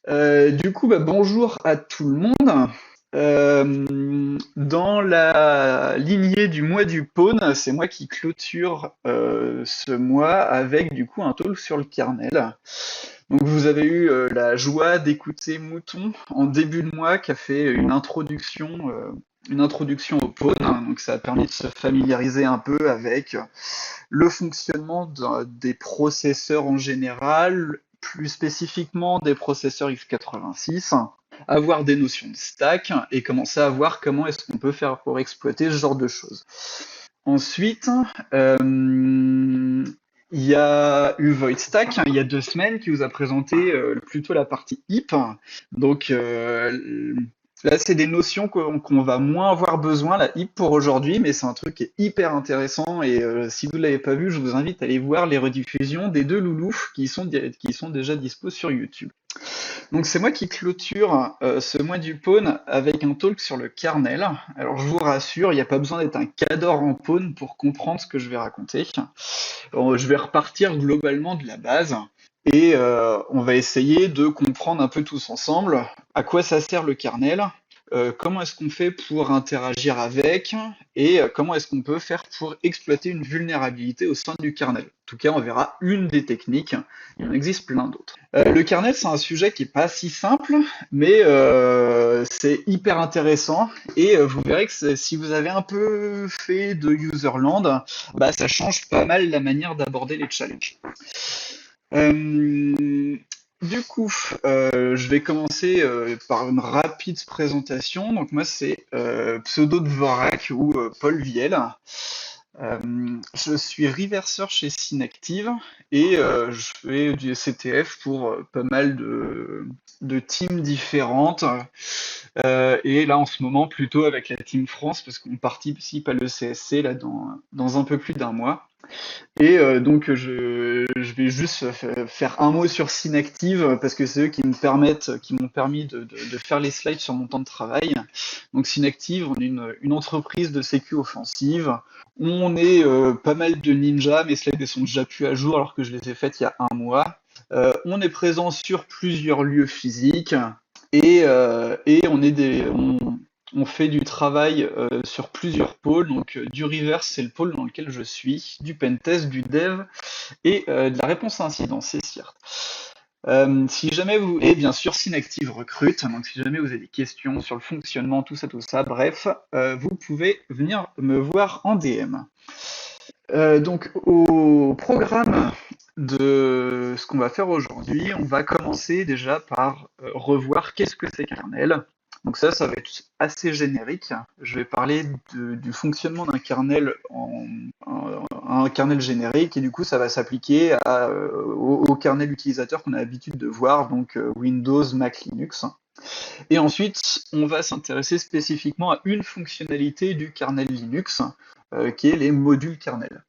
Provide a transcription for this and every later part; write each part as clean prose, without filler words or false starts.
Bonjour à tout le monde. Dans la lignée du mois du Paune, c'est moi qui clôture ce mois avec du coup un talk sur le kernel. Donc vous avez eu la joie d'écouter Mouton en début de mois qui a fait une introduction au Paune. Donc ça a permis de se familiariser un peu avec le fonctionnement des processeurs en général, plus spécifiquement des processeurs x86, avoir des notions de stack et commencer à voir comment est-ce qu'on peut faire pour exploiter ce genre de choses. Ensuite, il y a eu VoidStack il y a 2 semaines qui vous a présenté plutôt la partie HIP. Donc là, c'est des notions qu'on va moins avoir besoin, la HIP pour aujourd'hui, mais c'est un truc qui est hyper intéressant et si vous ne l'avez pas vu, je vous invite à aller voir les rediffusions des deux loulous qui sont déjà dispo sur YouTube. Donc c'est moi qui clôture ce mois du Paune avec un talk sur le kernel. Alors je vous rassure, il n'y a pas besoin d'être un cador en Paune pour comprendre ce que je vais raconter. Je vais repartir globalement de la base et on va essayer de comprendre un peu tous ensemble à quoi ça sert le kernel, comment est-ce qu'on fait pour interagir avec et comment est-ce qu'on peut faire pour exploiter une vulnérabilité au sein du kernel. En tout cas, on verra une des techniques, il en existe plein d'autres. Le kernel, c'est un sujet qui est pas si simple, mais c'est hyper intéressant et vous verrez que si vous avez un peu fait de userland, bah, ça change pas mal la manière d'aborder les challenges. Euh, je vais commencer par une rapide présentation. Donc moi, c'est Pseudo Dvorak ou Paul Viel. Euh, je suis reverseur chez Synactive et je fais du CTF pour pas mal de teams différentes. Et là, en ce moment, plutôt avec la Team France, parce qu'on participe à l'ECSC là, dans un peu plus d'un mois. Et je vais juste faire un mot sur Synactive parce que c'est eux qui m'ont permis de faire les slides sur mon temps de travail. Donc Synactive, on est une entreprise de sécu offensive. On est pas mal de ninjas, mes slides ne sont déjà plus à jour alors que je les ai faites il y a un mois. On est présent sur plusieurs lieux physiques et on fait du travail sur plusieurs pôles. Donc du reverse, c'est le pôle dans lequel je suis, du pentest, du dev et de la réponse à incident, c'est CIRT. Si jamais vous, et bien sûr Synactive recrute, donc si jamais vous avez des questions sur le fonctionnement, tout ça, bref, vous pouvez venir me voir en DM. Donc au programme de ce qu'on va faire aujourd'hui, on va commencer déjà par revoir qu'est-ce que c'est kernel. Donc ça va être assez générique. Je vais parler du fonctionnement d'un kernel un kernel générique et du coup ça va s'appliquer au kernel utilisateur qu'on a l'habitude de voir, donc Windows, Mac, Linux. Et ensuite, on va s'intéresser spécifiquement à une fonctionnalité du kernel Linux, qui est les modules kernel.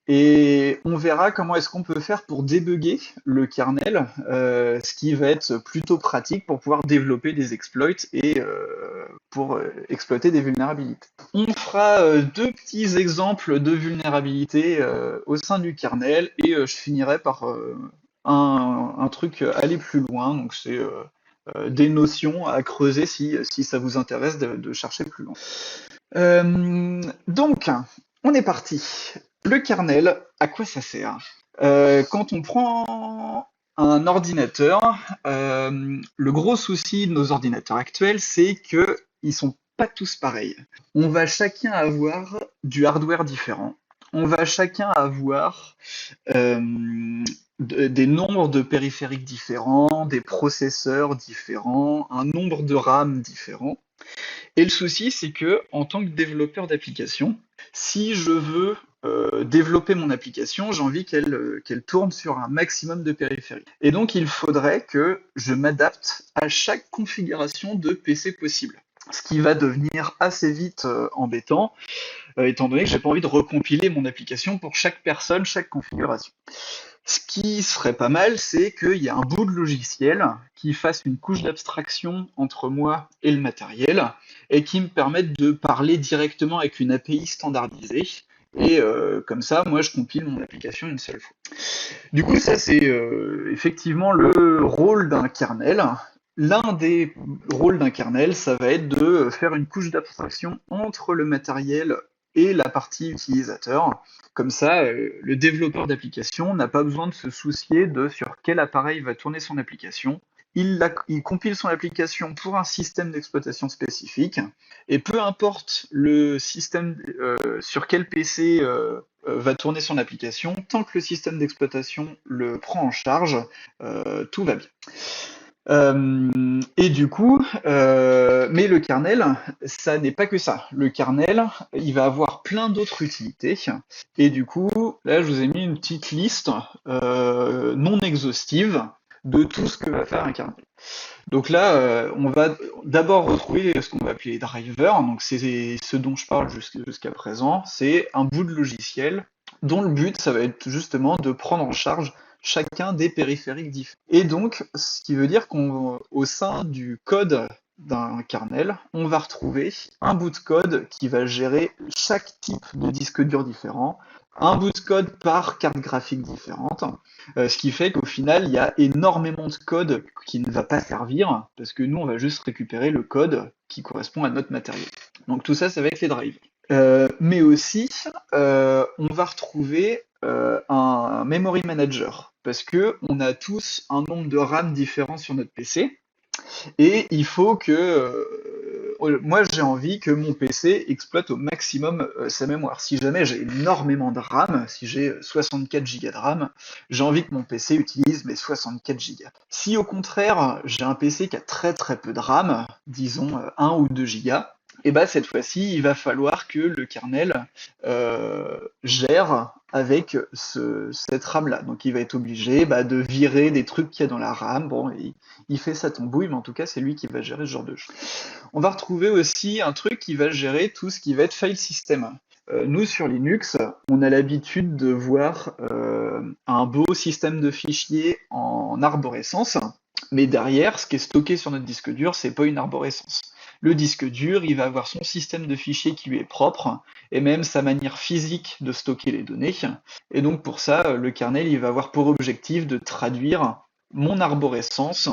Et on verra comment est-ce qu'on peut faire pour débugger le kernel, ce qui va être plutôt pratique pour pouvoir développer des exploits et pour exploiter des vulnérabilités. On fera deux petits exemples de vulnérabilités au sein du kernel et je finirai par un truc aller plus loin, donc c'est des notions à creuser si ça vous intéresse de chercher plus loin. Donc, on est parti. Le kernel, à quoi ça sert? Quand on prend un ordinateur, le gros souci de nos ordinateurs actuels, c'est qu'ils sont pas tous pareils. On va chacun avoir du hardware différent. On va chacun avoir des nombres de périphériques différents, des processeurs différents, un nombre de RAM différent. Et le souci, c'est que en tant que développeur d'application, si je veux développer mon application, j'ai envie qu'elle tourne sur un maximum de périphériques. Et donc, il faudrait que je m'adapte à chaque configuration de PC possible. Ce qui va devenir assez vite embêtant, étant donné que j'ai pas envie de recompiler mon application pour chaque personne, chaque configuration. Ce qui serait pas mal, c'est qu'il y a un bout de logiciel qui fasse une couche d'abstraction entre moi et le matériel et qui me permette de parler directement avec une API standardisée Et comme ça, moi, je compile mon application une seule fois. Du coup, ça, c'est effectivement le rôle d'un kernel. L'un des rôles d'un kernel, ça va être de faire une couche d'abstraction entre le matériel et la partie utilisateur. Comme ça, le développeur d'application n'a pas besoin de se soucier de sur quel appareil va tourner son application. Il compile son application pour un système d'exploitation spécifique, et peu importe le système sur quel PC va tourner son application, tant que le système d'exploitation le prend en charge, tout va bien. Et du coup, mais le kernel, ça n'est pas que ça. Le kernel, il va avoir plein d'autres utilités. Et du coup, là, je vous ai mis une petite liste non exhaustive de tout ce que va faire un kernel. Donc là, on va d'abord retrouver ce qu'on va appeler les drivers. Donc c'est ce dont je parle jusqu'à présent. C'est un bout de logiciel dont le but, ça va être justement de prendre en charge chacun des périphériques différents. Et donc, ce qui veut dire qu'au sein du code d'un kernel, on va retrouver un bout de code qui va gérer chaque type de disque dur différent, un bout de code par carte graphique différente, ce qui fait qu'au final, il y a énormément de code qui ne va pas servir, parce que nous, on va juste récupérer le code qui correspond à notre matériel. Donc tout ça, ça va être les drivers. Mais aussi, on va retrouver un memory manager, parce que on a tous un nombre de RAM différents sur notre PC, et il faut que moi j'ai envie que mon PC exploite au maximum sa mémoire. Si jamais j'ai énormément de RAM, si j'ai 64 Go de RAM, j'ai envie que mon PC utilise mes 64 Go. Si au contraire j'ai un PC qui a très très peu de RAM, disons 1 ou 2 Go, et bah cette fois-ci, il va falloir que le kernel gère avec cette RAM-là. Donc il va être obligé de virer des trucs qu'il y a dans la RAM. Bon, il fait sa tambouille, mais en tout cas, c'est lui qui va gérer ce genre de choses. On va retrouver aussi un truc qui va gérer tout ce qui va être file system. Nous, sur Linux, on a l'habitude de voir un beau système de fichiers en arborescence, mais derrière, ce qui est stocké sur notre disque dur, c'est pas une arborescence. Le disque dur, il va avoir son système de fichiers qui lui est propre, et même sa manière physique de stocker les données. Et donc pour ça, le kernel, il va avoir pour objectif de traduire mon arborescence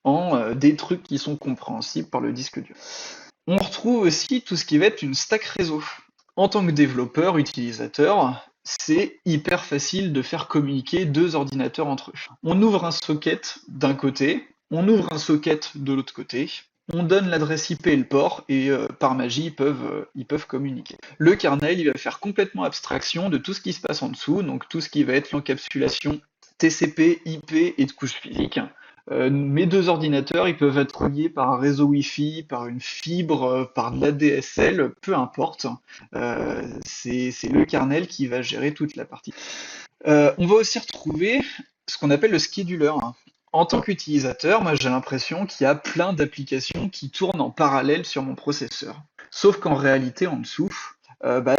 en des trucs qui sont compréhensibles par le disque dur. On retrouve aussi tout ce qui va être une stack réseau. En tant que développeur, utilisateur, c'est hyper facile de faire communiquer deux ordinateurs entre eux. On ouvre un socket d'un côté, on ouvre un socket de l'autre côté, on donne l'adresse IP et le port, et par magie, ils peuvent communiquer. Le kernel, il va faire complètement abstraction de tout ce qui se passe en dessous, donc tout ce qui va être l'encapsulation TCP, IP et de couches physiques. Mes deux ordinateurs, ils peuvent être reliés par un réseau Wi-Fi, par une fibre, par de l'ADSL, peu importe. C'est le kernel qui va gérer toute la partie. On va aussi retrouver ce qu'on appelle le scheduler. En tant qu'utilisateur, moi j'ai l'impression qu'il y a plein d'applications qui tournent en parallèle sur mon processeur. Sauf qu'en réalité, en dessous,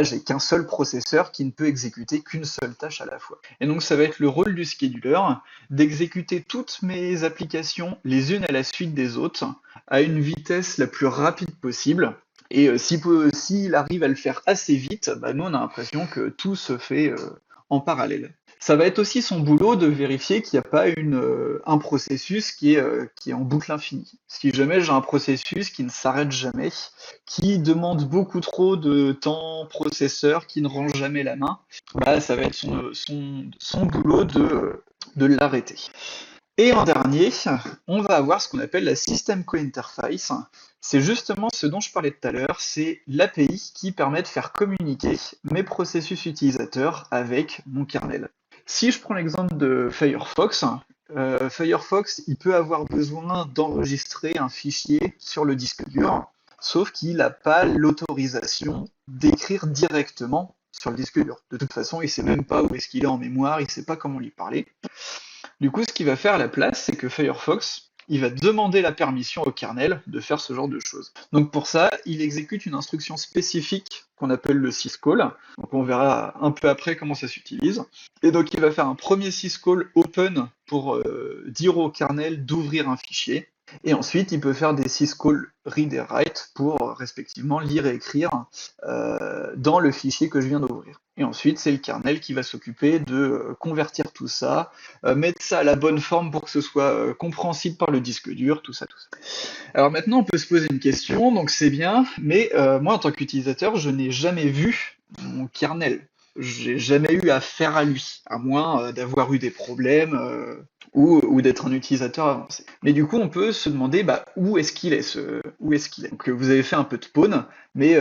j'ai qu'un seul processeur qui ne peut exécuter qu'une seule tâche à la fois. Et donc ça va être le rôle du scheduler d'exécuter toutes mes applications les unes à la suite des autres à une vitesse la plus rapide possible. Et s'il arrive à le faire assez vite, nous on a l'impression que tout se fait en parallèle. Ça va être aussi son boulot de vérifier qu'il n'y a pas un processus qui est en boucle infinie. Si jamais j'ai un processus qui ne s'arrête jamais, qui demande beaucoup trop de temps processeur, qui ne range jamais la main, ça va être son boulot de l'arrêter. Et en dernier, on va avoir ce qu'on appelle la System Call Interface. C'est justement ce dont je parlais tout à l'heure, c'est l'API qui permet de faire communiquer mes processus utilisateurs avec mon kernel. Si je prends l'exemple de Firefox, Firefox, il peut avoir besoin d'enregistrer un fichier sur le disque dur, sauf qu'il n'a pas l'autorisation d'écrire directement sur le disque dur. De toute façon, il ne sait même pas où est-ce qu'il est en mémoire, il ne sait pas comment lui parler. Du coup, ce qu'il va faire à la place, c'est que Firefox, il va demander la permission au kernel de faire ce genre de choses. Donc pour ça, il exécute une instruction spécifique qu'on appelle le syscall. Donc on verra un peu après comment ça s'utilise. Et donc il va faire un premier syscall open pour dire au kernel d'ouvrir un fichier. Et ensuite, il peut faire des syscall read et write pour respectivement lire et écrire dans le fichier que je viens d'ouvrir. Et ensuite, c'est le kernel qui va s'occuper de convertir tout ça, mettre ça à la bonne forme pour que ce soit compréhensible par le disque dur, tout ça, tout ça. Alors maintenant, on peut se poser une question, donc c'est bien, mais moi, en tant qu'utilisateur, je n'ai jamais vu mon kernel. J'ai jamais eu affaire à lui, à moins d'avoir eu des problèmes ou d'être un utilisateur avancé. Mais du coup, on peut se demander où est-ce qu'il est, où est-ce qu'il est. Donc, vous avez fait un peu de pawn, mais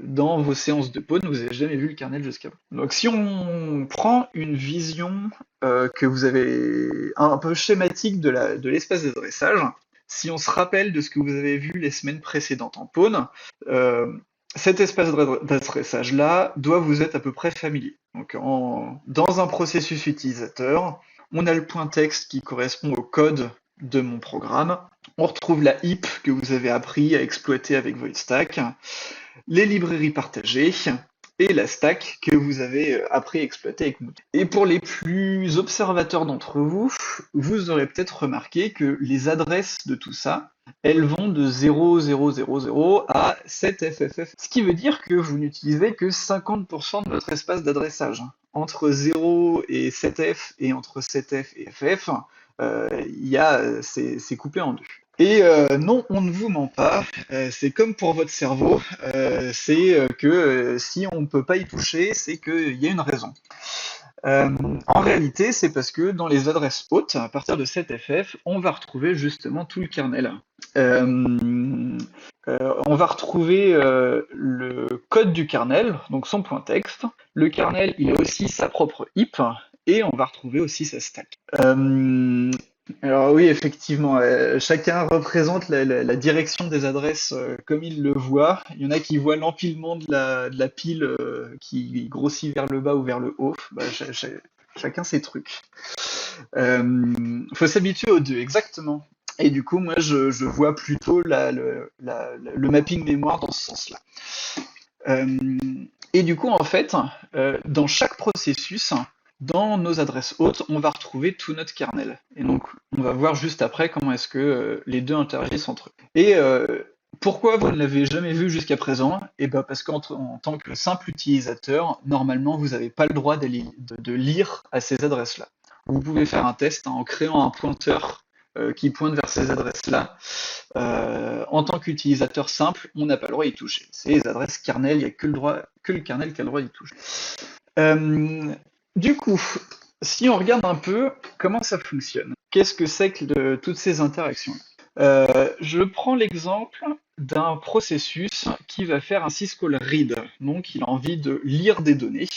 dans vos séances de pawn, vous n'avez jamais vu le kernel jusqu'à maintenant. Donc, si on prend une vision que vous avez un peu schématique de l'espace d'adressage, si on se rappelle de ce que vous avez vu les semaines précédentes en pawn, euh, cet espace d'adressage-là doit vous être à peu près familier. Donc, dans un processus utilisateur, on a le point texte qui correspond au code de mon programme. On retrouve la heap que vous avez appris à exploiter avec VoidStack, les librairies partagées et la stack que vous avez appris à exploiter avec Moodle. Et pour les plus observateurs d'entre vous, vous aurez peut-être remarqué que les adresses de tout ça, elles vont de 0000 à 7FFF. Ce qui veut dire que vous n'utilisez que 50% de votre espace d'adressage. Entre 0 et 7F et entre 7F et FF, c'est coupé en deux. Et non, on ne vous ment pas, c'est comme pour votre cerveau, c'est que si on ne peut pas y toucher, c'est qu'il y a une raison. En réalité, c'est parce que dans les adresses hautes, à partir de 7FF, on va retrouver justement tout le kernel. On va retrouver le code du kernel, donc son point texte. Le kernel, il a aussi sa propre heap, et on va retrouver aussi sa stack. Alors oui, effectivement, chacun représente la direction des adresses comme il le voit. Il y en a qui voient l'empilement de la pile qui grossit vers le bas ou vers le haut. Chacun ses trucs. Faut s'habituer aux deux, exactement. Et du coup, moi, je vois plutôt le mapping mémoire dans ce sens-là. Et du coup, en fait, dans chaque processus, dans nos adresses hautes, on va retrouver tout notre kernel. Et donc, on va voir juste après comment est-ce que les deux interagissent entre eux. Et pourquoi vous ne l'avez jamais vu jusqu'à présent? Et ben parce qu'en tant que simple utilisateur, normalement, vous n'avez pas le droit de lire à ces adresses-là. Vous pouvez faire un test en créant un pointeur qui pointe vers ces adresses-là. En tant qu'utilisateur simple, on n'a pas le droit d'y toucher. C'est les adresses kernel, il n'y a que le kernel qui a le droit d'y toucher. Du coup, si on regarde un peu comment ça fonctionne, qu'est-ce que c'est que toutes ces interactions? Je prends l'exemple d'un processus qui va faire un syscall read. Donc, il a envie de lire des données.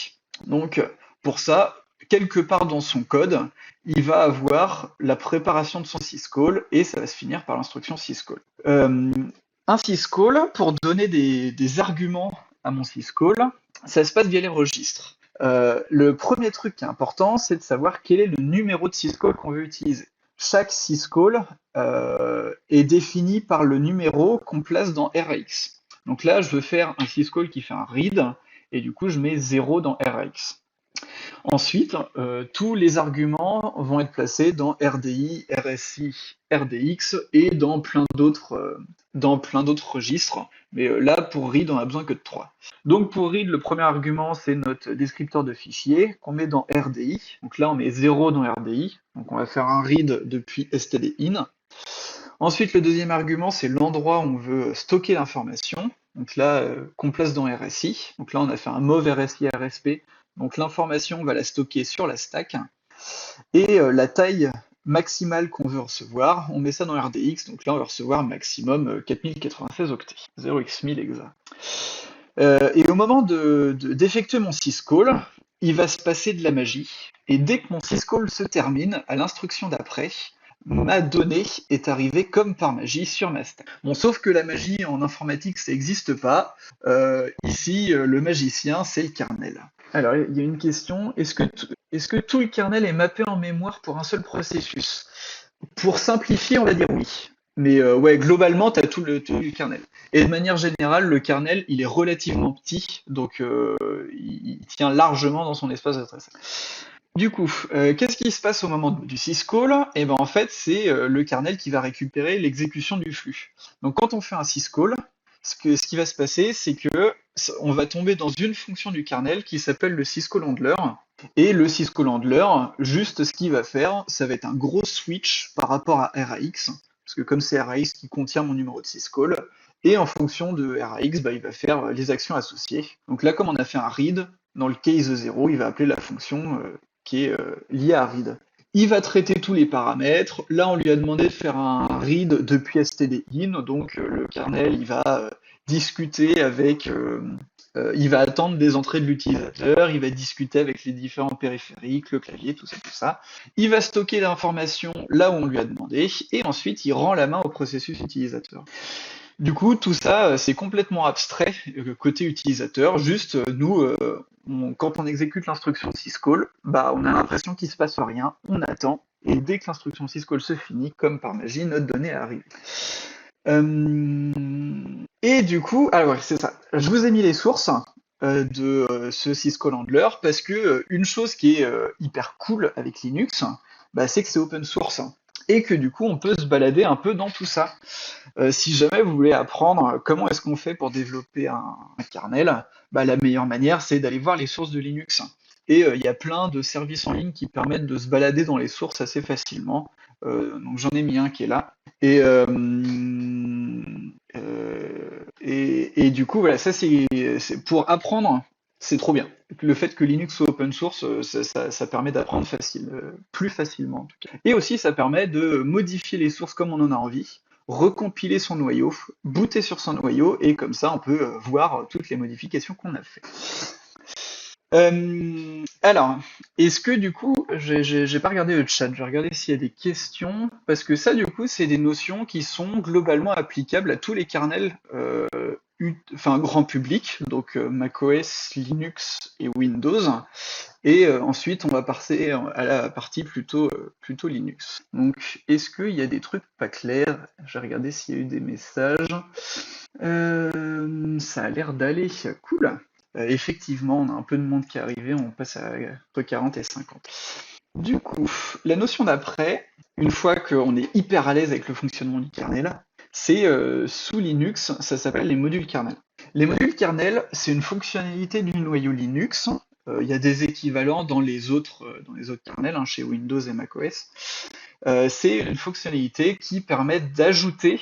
Donc, pour ça, quelque part dans son code, il va avoir la préparation de son syscall et ça va se finir par l'instruction syscall. Un syscall, pour donner des arguments à mon syscall, ça se passe via les registres. Le premier truc qui est important, c'est de savoir quel est le numéro de syscall qu'on veut utiliser. Chaque syscall est défini par le numéro qu'on place dans RAX. Donc là, je veux faire un syscall qui fait un read, et du coup, je mets 0 dans RAX. Ensuite, tous les arguments vont être placés dans RDI, RSI, RDX et dans plein d'autres registres. Mais là, pour read, on a besoin que de 3. Donc pour read, le premier argument, c'est notre descripteur de fichier qu'on met dans RDI. Donc là, on met 0 dans RDI. Donc on va faire un read depuis stdin. Ensuite, le deuxième argument, c'est l'endroit où on veut stocker l'information. Donc là, qu'on place dans RSI. Donc là, on a fait un mov RSI RSP. Donc l'information, on va la stocker sur la stack. Et la taille maximale qu'on veut recevoir, on met ça dans RDX. Donc là, on va recevoir maximum 4096 octets, 0x1000 exa. Et au moment d'effectuer mon syscall, il va se passer de la magie. Et dès que mon syscall se termine, à l'instruction d'après, ma donnée est arrivée comme par magie sur ma stack. Bon, sauf que la magie en informatique, ça n'existe pas. Ici, le magicien, c'est le kernel. Alors, il y a une question. Est-ce que tout le kernel est mappé en mémoire pour un seul processus? Pour simplifier, on va dire oui. Mais ouais, globalement, tu as tout le kernel. Et de manière générale, le kernel, il est relativement petit, donc il tient largement dans son espace d'adresse. Du coup, qu'est-ce qui se passe au moment du syscall? Eh ben en fait, c'est le kernel qui va récupérer l'exécution du flux. Donc quand on fait un syscall, ce qui va se passer, c'est que on va tomber dans une fonction du kernel qui s'appelle le syscall-handler. Et le syscall-handler, juste ce qu'il va faire, ça va être un gros switch par rapport à RAX, parce que comme c'est RAX qui contient mon numéro de syscall, et en fonction de RAX, bah, il va faire les actions associées. Donc là, comme on a fait un read, dans le case 0, il va appeler la fonction qui est liée à read. Il va traiter tous les paramètres. Là, on lui a demandé de faire un read depuis stdin, donc le kernel, il va discuter avec, il va attendre des entrées de l'utilisateur, il va discuter avec les différents périphériques, le clavier, tout ça, tout ça. Il va stocker l'information là où on lui a demandé, et ensuite il rend la main au processus utilisateur. Du coup, tout ça, c'est complètement abstrait côté utilisateur. Juste, nous, quand on exécute l'instruction syscall, bah, on a l'impression qu'il se passe rien, on attend, et dès que l'instruction syscall se finit, comme par magie, notre donnée arrive. Et du coup, alors ouais, c'est ça. Je vous ai mis les sources de ce syscall handler parce que une chose qui est hyper cool avec Linux, bah, c'est que c'est open source et que du coup on peut se balader un peu dans tout ça. Si jamais vous voulez apprendre comment est-ce qu'on fait pour développer un kernel, bah, la meilleure manière c'est d'aller voir les sources de Linux. Et il y a plein de services en ligne qui permettent de se balader dans les sources assez facilement. Donc j'en ai mis un qui est là. Et, et du coup, voilà, ça c'est pour apprendre, c'est trop bien. Le fait que Linux soit open source, ça permet d'apprendre plus facilement en tout cas. Et aussi, ça permet de modifier les sources comme on en a envie, recompiler son noyau, booter sur son noyau, et comme ça, on peut voir toutes les modifications qu'on a fait. Alors, est-ce que du coup, j'ai pas regardé le chat, je vais regarder s'il y a des questions, parce que ça, du coup, c'est des notions qui sont globalement applicables à tous les kernels, enfin grand public, donc macOS, Linux et Windows, et ensuite on va passer à la partie plutôt Linux. Donc, est-ce qu'il y a des trucs pas clairs? Je vais regarder s'il y a eu des messages. Ça a l'air d'aller, cool. Effectivement, on a un peu de monde qui est arrivé, on passe à entre 40 et 50. Du coup, la notion d'après, une fois qu'on est hyper à l'aise avec le fonctionnement du kernel, c'est sous Linux, ça s'appelle les modules kernel. Les modules kernel, c'est une fonctionnalité du noyau Linux. Il y a des équivalents dans les autres kernels, hein, chez Windows et macOS. C'est une fonctionnalité qui permet d'ajouter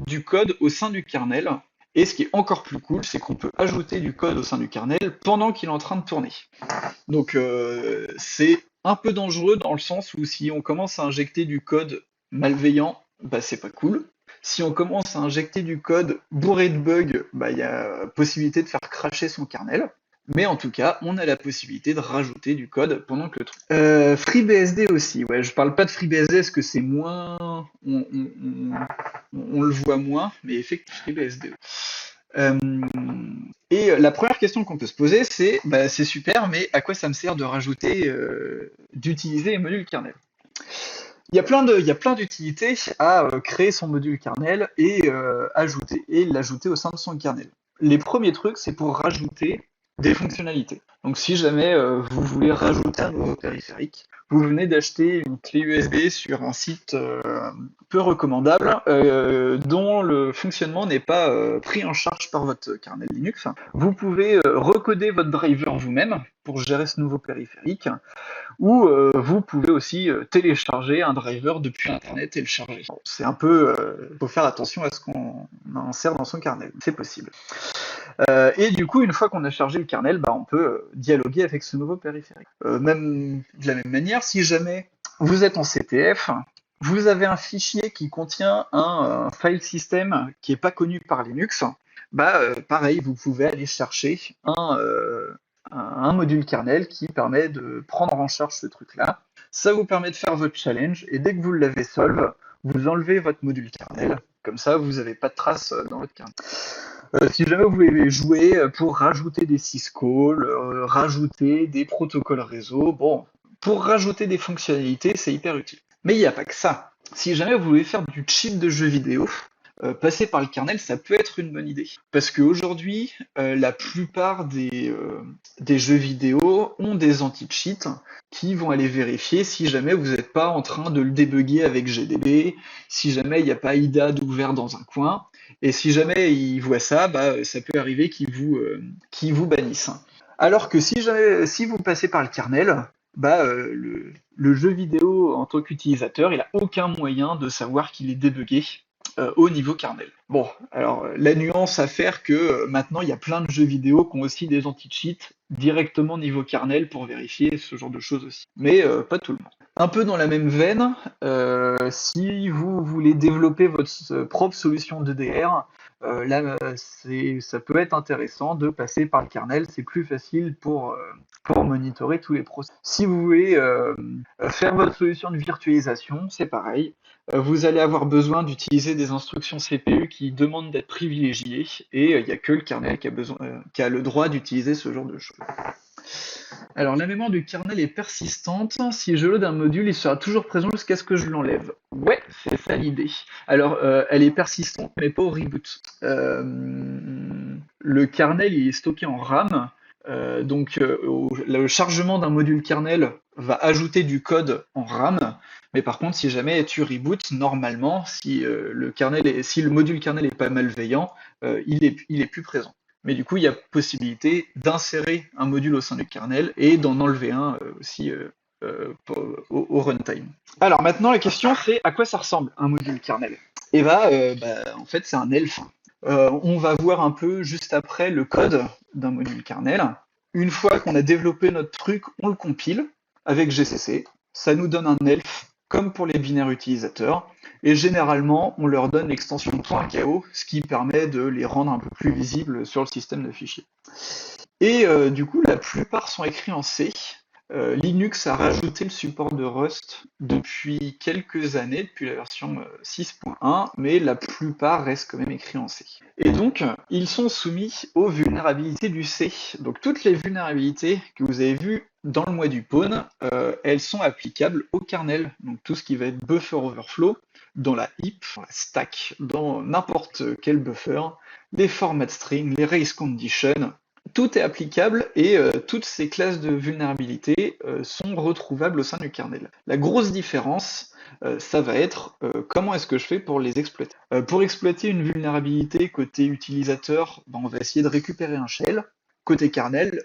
du code au sein du kernel. Et ce qui est encore plus cool, c'est qu'on peut ajouter du code au sein du kernel pendant qu'il est en train de tourner. Donc c'est un peu dangereux dans le sens où si on commence à injecter du code malveillant, bah c'est pas cool. Si on commence à injecter du code bourré de bugs, bah il y a possibilité de faire crasher son kernel. Mais en tout cas, on a la possibilité de rajouter du code pendant que le truc. FreeBSD aussi, ouais, je parle pas de FreeBSD parce que c'est moins. On le voit moins, mais effectivement, FreeBSD. Et la première question qu'on peut se poser, c'est bah, c'est super, mais à quoi ça me sert de rajouter, d'utiliser les modules kernel? Il y a plein d'utilités à créer son module kernel et l'ajouter au sein de son kernel. Les premiers trucs, c'est pour rajouter des fonctionnalités. Donc si jamais vous voulez rajouter un nouveau périphérique, vous venez d'acheter une clé USB sur un site peu recommandable dont le fonctionnement n'est pas pris en charge par votre kernel Linux. Vous pouvez recoder votre driver vous-même pour gérer ce nouveau périphérique, ou vous pouvez aussi télécharger un driver depuis Internet et le charger. C'est un peu, faut faire attention à ce qu'on insère dans son kernel, c'est possible. Et du coup, une fois qu'on a chargé le kernel, bah, on peut dialoguer avec ce nouveau périphérique. Même de la même manière, si jamais vous êtes en CTF, vous avez un fichier qui contient un file system qui n'est pas connu par Linux, bah pareil, vous pouvez aller chercher un module kernel qui permet de prendre en charge ce truc-là. Ça vous permet de faire votre challenge, et dès que vous l'avez solve, vous enlevez votre module kernel. Comme ça, vous n'avez pas de traces dans votre kernel. Si jamais vous voulez jouer pour rajouter des syscalls, rajouter des protocoles réseau, bon, pour rajouter des fonctionnalités, c'est hyper utile. Mais il n'y a pas que ça. Si jamais vous voulez faire du cheat de jeux vidéo, passer par le kernel, ça peut être une bonne idée. Parce qu'aujourd'hui, la plupart des jeux vidéo ont des anti-cheats qui vont aller vérifier si jamais vous n'êtes pas en train de le débugger avec GDB, si jamais il n'y a pas IDA ouvert dans un coin, et si jamais ils voient ça, bah, ça peut arriver qu'ils vous bannissent. Alors que si vous passez par le kernel, bah, le jeu vidéo en tant qu'utilisateur, il a aucun moyen de savoir qu'il est débugué au niveau kernel. Bon, alors la nuance à faire que maintenant il y a plein de jeux vidéo qui ont aussi des anti-cheats directement niveau kernel pour vérifier ce genre de choses aussi. Mais pas tout le monde. Un peu dans la même veine, si vous voulez développer votre propre solution d'EDR, là, ça peut être intéressant de passer par le kernel, c'est plus facile pour monitorer tous les process. Si vous voulez faire votre solution de virtualisation, c'est pareil. Vous allez avoir besoin d'utiliser des instructions CPU qui demandent d'être privilégiées, et il n'y a que le kernel qui a le droit d'utiliser ce genre de choses. Alors, la mémoire du kernel est persistante. Si je load un module, il sera toujours présent jusqu'à ce que je l'enlève. Ouais, c'est ça l'idée. Alors, elle est persistante, mais pas au reboot. Le kernel, il est stocké en RAM. Donc, le chargement d'un module kernel va ajouter du code en RAM. Mais par contre, si jamais tu reboots, normalement, si le module kernel est pas malveillant, il est plus présent. Mais du coup, il y a possibilité d'insérer un module au sein du kernel et d'en enlever un aussi au runtime. Alors maintenant, la question c'est à quoi ça ressemble un module kernel? Et en fait, c'est un elf. On va voir un peu juste après le code d'un module kernel. Une fois qu'on a développé notre truc, on le compile avec GCC. Ça nous donne un elf comme pour les binaires utilisateurs. Et généralement, on leur donne l'extension .ko, ce qui permet de les rendre un peu plus visibles sur le système de fichiers. Et du coup, la plupart sont écrits en C. Linux a rajouté le support de Rust depuis quelques années, depuis la version 6.1, mais la plupart restent quand même écrits en C. Et donc, ils sont soumis aux vulnérabilités du C. Donc toutes les vulnérabilités que vous avez vues dans le mois du pawn, elles sont applicables au kernel. Donc tout ce qui va être buffer overflow, dans la heap, dans la stack, dans n'importe quel buffer, les format strings, les race conditions, tout est applicable et toutes ces classes de vulnérabilité sont retrouvables au sein du kernel. La grosse différence, ça va être comment est-ce que je fais pour les exploiter. Pour exploiter une vulnérabilité côté utilisateur, on va essayer de récupérer un shell. Côté kernel,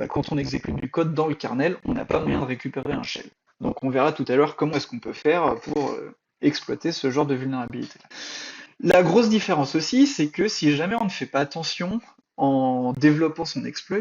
quand on exécute du code dans le kernel, on n'a pas moyen de récupérer un shell. Donc on verra tout à l'heure comment est-ce qu'on peut faire pour exploiter ce genre de vulnérabilité. La grosse différence aussi, c'est que si jamais on ne fait pas attention en développant son exploit,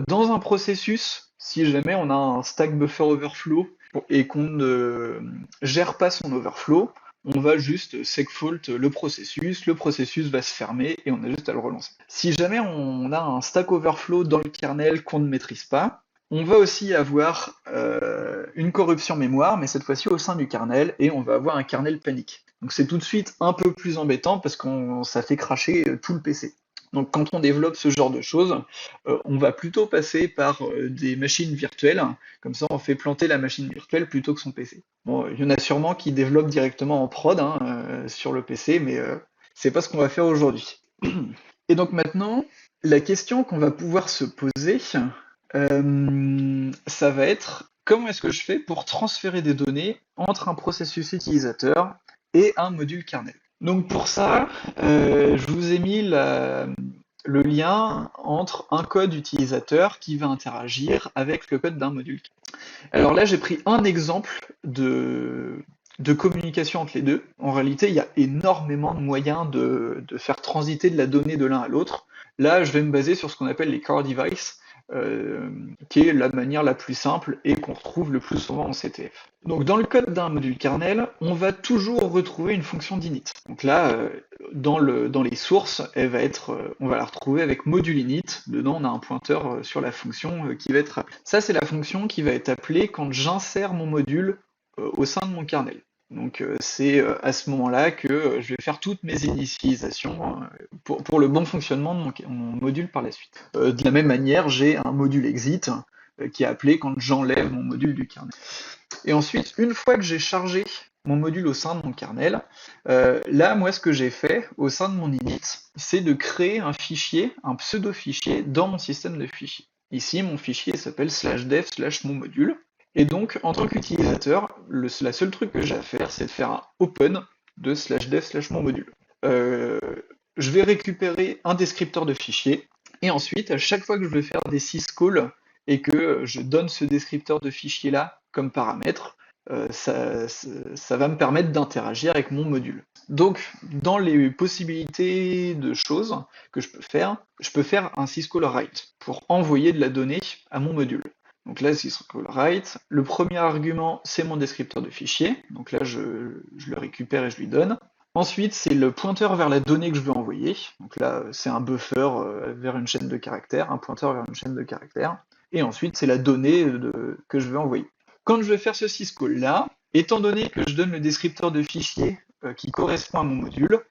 dans un processus, si jamais on a un stack buffer overflow et qu'on ne gère pas son overflow, on va juste segfault le processus va se fermer et on a juste à le relancer. Si jamais on a un stack overflow dans le kernel qu'on ne maîtrise pas, on va aussi avoir une corruption mémoire, mais cette fois-ci au sein du kernel, et on va avoir un kernel panique. Donc c'est tout de suite un peu plus embêtant parce que ça fait cracher tout le PC. Donc quand on développe ce genre de choses, on va plutôt passer par des machines virtuelles, comme ça on fait planter la machine virtuelle plutôt que son PC. Bon, il y en a sûrement qui développent directement en prod sur le PC, mais c'est pas ce qu'on va faire aujourd'hui. Et donc maintenant, la question qu'on va pouvoir se poser, ça va être comment est-ce que je fais pour transférer des données entre un processus utilisateur et un module kernel. Donc pour ça, je vous ai mis le lien entre un code utilisateur qui va interagir avec le code d'un module. Alors là, j'ai pris un exemple de communication entre les deux. En réalité, il y a énormément de moyens de faire transiter de la donnée de l'un à l'autre. Là, je vais me baser sur ce qu'on appelle les core devices, qui est la manière la plus simple et qu'on retrouve le plus souvent en CTF. Donc dans le code d'un module kernel, on va toujours retrouver une fonction d'init. Donc là, dans les sources, on va la retrouver avec module init. Dedans, on a un pointeur sur la fonction qui va être appelée. Ça, c'est la fonction qui va être appelée quand j'insère mon module au sein de mon kernel. Donc c'est à ce moment-là que je vais faire toutes mes initialisations pour le bon fonctionnement de mon module par la suite. De la même manière, j'ai un module exit qui est appelé quand j'enlève mon module du kernel. Et ensuite, une fois que j'ai chargé mon module au sein de mon kernel. Là, moi, ce que j'ai fait au sein de mon init, c'est de créer un fichier, un pseudo-fichier dans mon système de fichiers. Ici, mon fichier s'appelle /dev/mon module. Et donc, en tant qu'utilisateur, la seule truc que j'ai à faire, c'est de faire un open de /dev/mon module. Je vais récupérer un descripteur de fichier, et ensuite, à chaque fois que je vais faire des syscalls et que je donne ce descripteur de fichier là comme paramètre, ça va me permettre d'interagir avec mon module. Donc, dans les possibilités de choses que je peux faire un syscall write pour envoyer de la donnée à mon module. Donc là, syscall write, le premier argument, c'est mon descripteur de fichier. Donc là, je le récupère et je lui donne. Ensuite, c'est le pointeur vers la donnée que je veux envoyer. Donc là, c'est un buffer vers une chaîne de caractères, un pointeur vers une chaîne de caractères. Et ensuite, c'est la donnée que je veux envoyer. Quand je vais faire ce syscall-là, étant donné que je donne le descripteur de fichier qui correspond à mon module,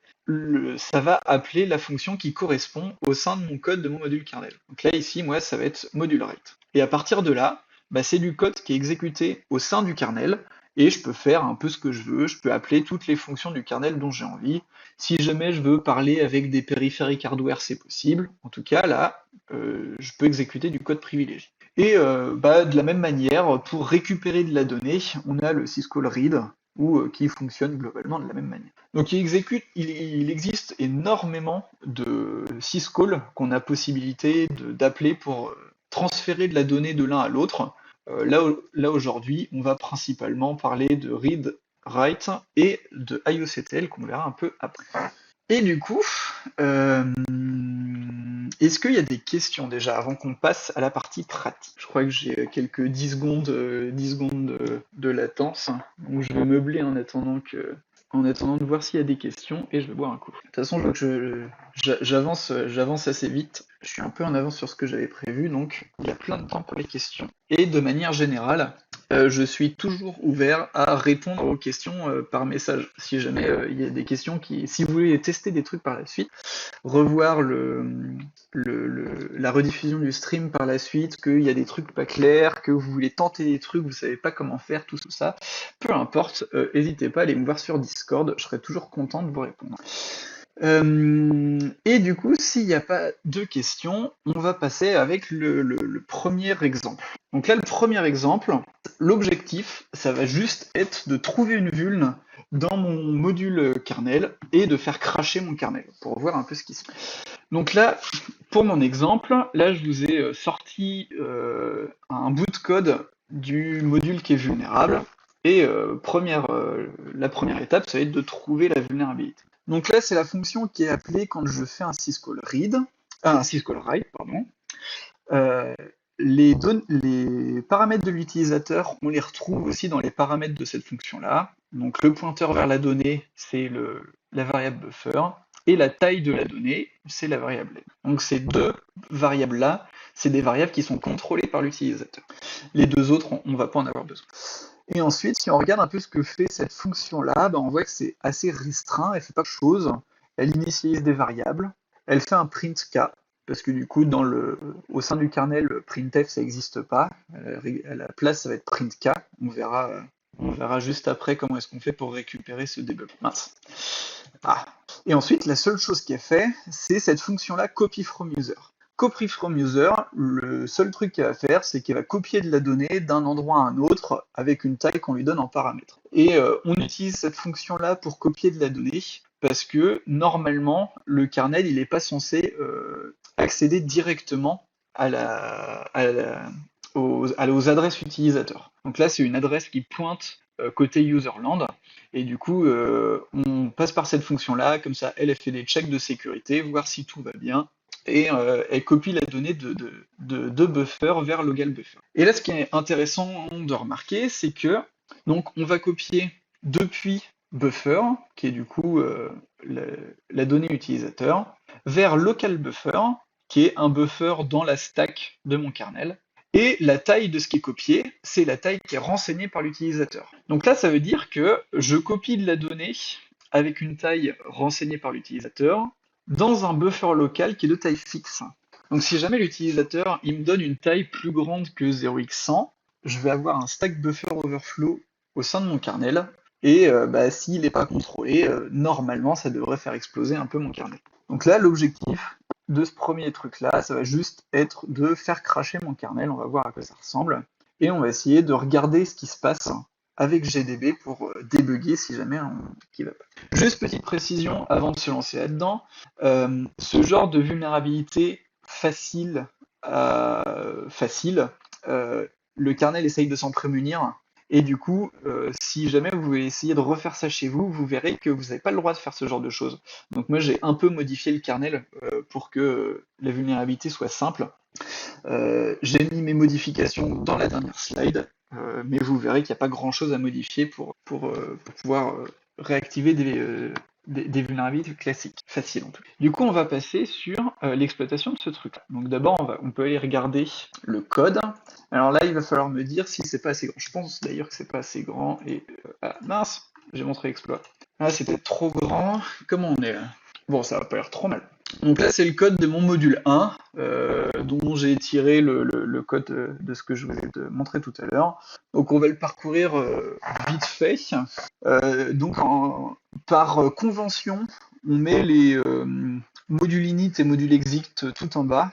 ça va appeler la fonction qui correspond au sein de mon code de mon module kernel. Donc là, ici, moi, ça va être module write. Et à partir de là, c'est du code qui est exécuté au sein du kernel, et je peux faire un peu ce que je veux, je peux appeler toutes les fonctions du kernel dont j'ai envie. Si jamais je veux parler avec des périphériques hardware, c'est possible. En tout cas, là, je peux exécuter du code privilégié. Et de la même manière, pour récupérer de la donnée, on a le syscall read, qui fonctionne globalement de la même manière. Donc il existe énormément de syscalls qu'on a possibilité d'appeler pour transférer de la donnée de l'un à l'autre. Là aujourd'hui, on va principalement parler de read, write et de IOCTL qu'on verra un peu après. Et du coup, est-ce qu'il y a des questions déjà avant qu'on passe à la partie pratique? Je crois que j'ai quelques 10 secondes, 10 secondes de latence, donc je vais meubler en attendant de voir s'il y a des questions et je vais boire un coup. De toute façon, je vois que j'avance assez vite. Je suis un peu en avance sur ce que j'avais prévu, donc il y a plein de temps pour les questions. Et de manière générale, je suis toujours ouvert à répondre aux questions par message. Si jamais il y a des questions si vous voulez tester des trucs par la suite, revoir la rediffusion du stream par la suite, qu'il y a des trucs pas clairs, que vous voulez tenter des trucs, vous savez pas comment faire, tout ça, peu importe, n'hésitez pas à aller me voir sur Discord, je serai toujours content de vous répondre. Et du coup, s'il n'y a pas de questions, on va passer avec le premier exemple. Donc là, le premier exemple, l'objectif, ça va juste être de trouver une vulne dans mon module kernel et de faire crasher mon kernel pour voir un peu ce qui se passe. Donc là, pour mon exemple, là je vous ai sorti un bout de code du module qui est vulnérable et la première étape, ça va être de trouver la vulnérabilité. Donc là, c'est la fonction qui est appelée quand je fais un syscall write, pardon. Les paramètres de l'utilisateur, on les retrouve aussi dans les paramètres de cette fonction-là. Donc le pointeur vers la donnée, c'est la variable buffer, et la taille de la donnée, c'est la variable len. Donc ces deux variables-là, c'est des variables qui sont contrôlées par l'utilisateur. Les deux autres, on ne va pas en avoir besoin. Et ensuite, si on regarde un peu ce que fait cette fonction-là, on voit que c'est assez restreint, elle fait pas de choses. Elle initialise des variables, elle fait un print k, parce que du coup, au sein du kernel, printf, ça n'existe pas. À la place, ça va être print k. On verra juste après comment est-ce qu'on fait pour récupérer ce debug. Mince. Ah. Et ensuite, la seule chose qui est faite, c'est cette fonction-là, copy from user. Copy from user, le seul truc qu'elle va faire, c'est qu'elle va copier de la donnée d'un endroit à un autre avec une taille qu'on lui donne en paramètre. Et on utilise cette fonction-là pour copier de la donnée parce que normalement, le kernel, il n'est pas censé accéder directement aux adresses utilisateurs. Donc là, c'est une adresse qui pointe côté userland, et du coup, on passe par cette fonction-là, comme ça, elle fait des checks de sécurité, voir si tout va bien, et elle copie la donnée de buffer vers local buffer. Et là, ce qui est intéressant de remarquer, c'est que donc on va copier depuis buffer, qui est du coup la donnée utilisateur, vers local buffer, qui est un buffer dans la stack de mon kernel. Et la taille de ce qui est copié, c'est la taille qui est renseignée par l'utilisateur. Donc là, ça veut dire que je copie de la donnée avec une taille renseignée par l'utilisateur dans un buffer local qui est de taille fixe. Donc si jamais l'utilisateur il me donne une taille plus grande que 0x100, je vais avoir un stack buffer overflow au sein de mon kernel, et s'il n'est pas contrôlé, normalement ça devrait faire exploser un peu mon kernel. Donc là, l'objectif de ce premier truc-là, ça va juste être de faire cracher mon kernel, on va voir à quoi ça ressemble, et on va essayer de regarder ce qui se passe avec GDB pour débugger si jamais qui va pas. Juste petite précision avant de se lancer là-dedans, ce genre de vulnérabilité facile, le kernel essaye de s'en prémunir, et du coup, si jamais vous voulez essayer de refaire ça chez vous, vous verrez que vous n'avez pas le droit de faire ce genre de choses. Donc moi j'ai un peu modifié le kernel pour que la vulnérabilité soit simple. J'ai mis mes modifications dans la dernière slide, mais vous verrez qu'il n'y a pas grand chose à modifier pour pouvoir réactiver des vulnérabilités classiques, faciles en tout cas. Du coup, on va passer sur l'exploitation de ce truc. Donc d'abord, on peut aller regarder le code. Alors là, il va falloir me dire si c'est pas assez grand. Je pense d'ailleurs que c'est pas assez grand. Et ah, mince, j'ai montré l'exploit. Ah, c'était trop grand. Comment on est là? Bon, ça va pas l'air trop mal. Donc là, c'est le code de mon module 1, dont j'ai tiré le code de ce que je vous ai montré tout à l'heure. Donc on va le parcourir vite fait. Donc par convention, on met les modules init et modules exit tout en bas,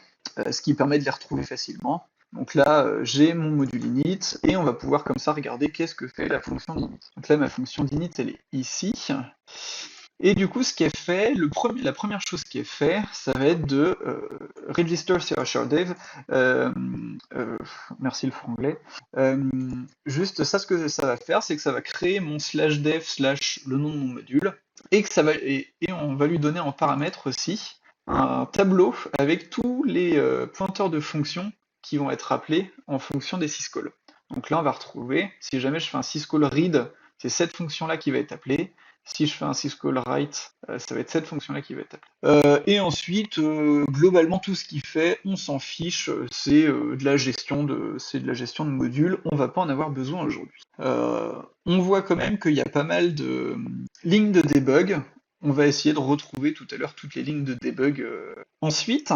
ce qui permet de les retrouver facilement. Donc là, j'ai mon module init, et on va pouvoir comme ça regarder qu'est-ce que fait la fonction d'init. Donc là, ma fonction d'init, elle est ici. Et du coup, ce qui est fait, la première chose qui est fait, ça va être de register CHRDev. Merci le franglais. Juste ça, ce que ça va faire, c'est que ça va créer mon /dev/ le nom de mon module, et on va lui donner en paramètre aussi un tableau avec tous les pointeurs de fonctions qui vont être appelés en fonction des syscalls. Donc là, on va retrouver, si jamais je fais un syscall read, c'est cette fonction-là qui va être appelée. Si je fais un syscall write, ça va être cette fonction-là qui va être appelée. Et ensuite, globalement, tout ce qu'il fait, on s'en fiche, c'est de la gestion de modules, on va pas en avoir besoin aujourd'hui. On voit quand même qu'il y a pas mal de lignes de debug. On va essayer de retrouver tout à l'heure toutes les lignes de debug. Ensuite,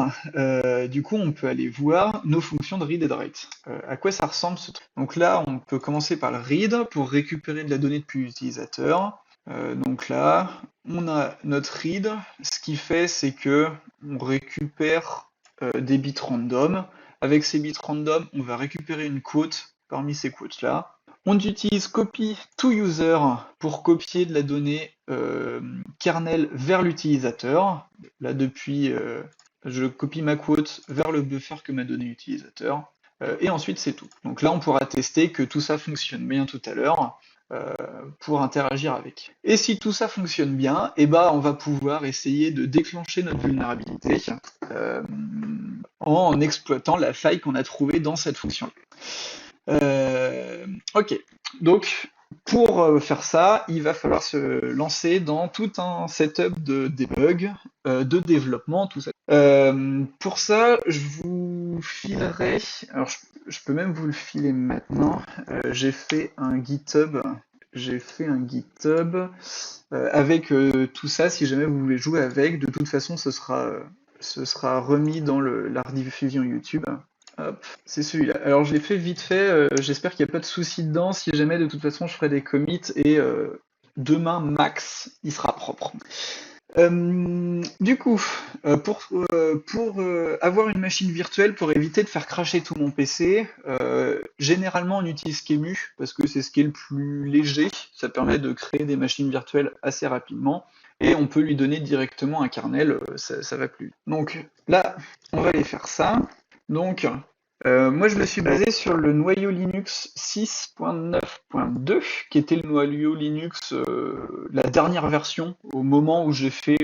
du coup, on peut aller voir nos fonctions de read et de write. À quoi ça ressemble ce truc? Donc là, on peut commencer par le read pour récupérer de la donnée depuis l'utilisateur. Donc là, on a notre read. Ce qu'il fait, c'est que on récupère des bits random. Avec ces bits random, on va récupérer une quote parmi ces quotes-là. On utilise copy to user pour copier de la donnée kernel vers l'utilisateur. Là, depuis, je copie ma quote vers le buffer que m'a donné l'utilisateur. Et ensuite, c'est tout. Donc là, on pourra tester que tout ça fonctionne bien tout à l'heure. Pour interagir avec. Et si tout ça fonctionne bien, on va pouvoir essayer de déclencher notre vulnérabilité en exploitant la faille qu'on a trouvée dans cette fonction. Ok, donc pour faire ça, il va falloir se lancer dans tout un setup de debug, de développement, tout ça. Pour ça, je vous filerai, alors je peux même vous le filer maintenant, j'ai fait un GitHub avec tout ça, si jamais vous voulez jouer avec. De toute façon, ce sera remis dans la rediffusion YouTube. Hop, c'est celui-là. Alors je l'ai fait vite fait, j'espère qu'il n'y a pas de soucis dedans. Si jamais, de toute façon, je ferai des commits, et demain max, il sera propre. Du coup, pour avoir une machine virtuelle, pour éviter de faire cracher tout mon PC, généralement on utilise Qemu parce que c'est ce qui est le plus léger. Ça permet de créer des machines virtuelles assez rapidement, et on peut lui donner directement un kernel, ça va plus vite. Donc là, on va aller faire ça. Donc moi, je me suis basé sur le noyau Linux 6.9.2, qui était le noyau Linux, la dernière version, au moment où j'ai fait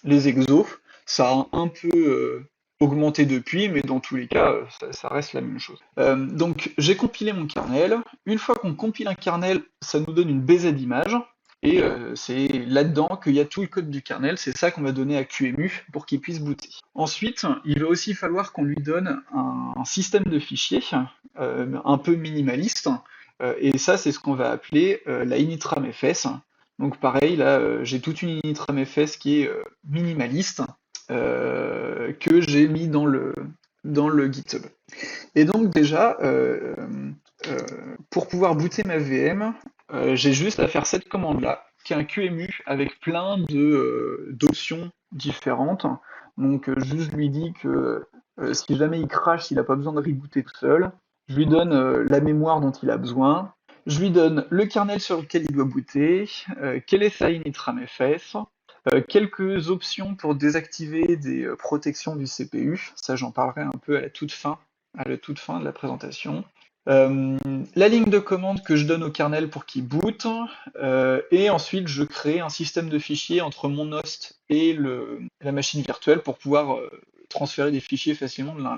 les exos. Ça a un peu augmenté depuis, mais dans tous les cas, ça reste la même chose. Donc, j'ai compilé mon kernel. Une fois qu'on compile un kernel, ça nous donne une BZ image. Et c'est là-dedans qu'il y a tout le code du kernel, c'est ça qu'on va donner à QEMU pour qu'il puisse booter. Ensuite, il va aussi falloir qu'on lui donne un système de fichiers un peu minimaliste, et ça c'est ce qu'on va appeler la initramfs. Donc pareil, là j'ai toute une initramfs qui est minimaliste, que j'ai mis dans dans le GitHub. Et donc déjà, euh, pour pouvoir booter ma VM, j'ai juste à faire cette commande-là, qui est un QEMU avec plein d'options différentes. Donc juste je lui dis que si jamais il crash, il n'a pas besoin de rebooter tout seul. Je lui donne la mémoire dont il a besoin. Je lui donne le kernel sur lequel il doit booter, quelle est sa initramfs, quelques options pour désactiver des protections du CPU. Ça, j'en parlerai un peu à la toute fin de la présentation. Euh, la ligne de commande que je donne au kernel pour qu'il boot, et ensuite je crée un système de fichiers entre mon host et la machine virtuelle pour pouvoir transférer des fichiers facilement de l'un à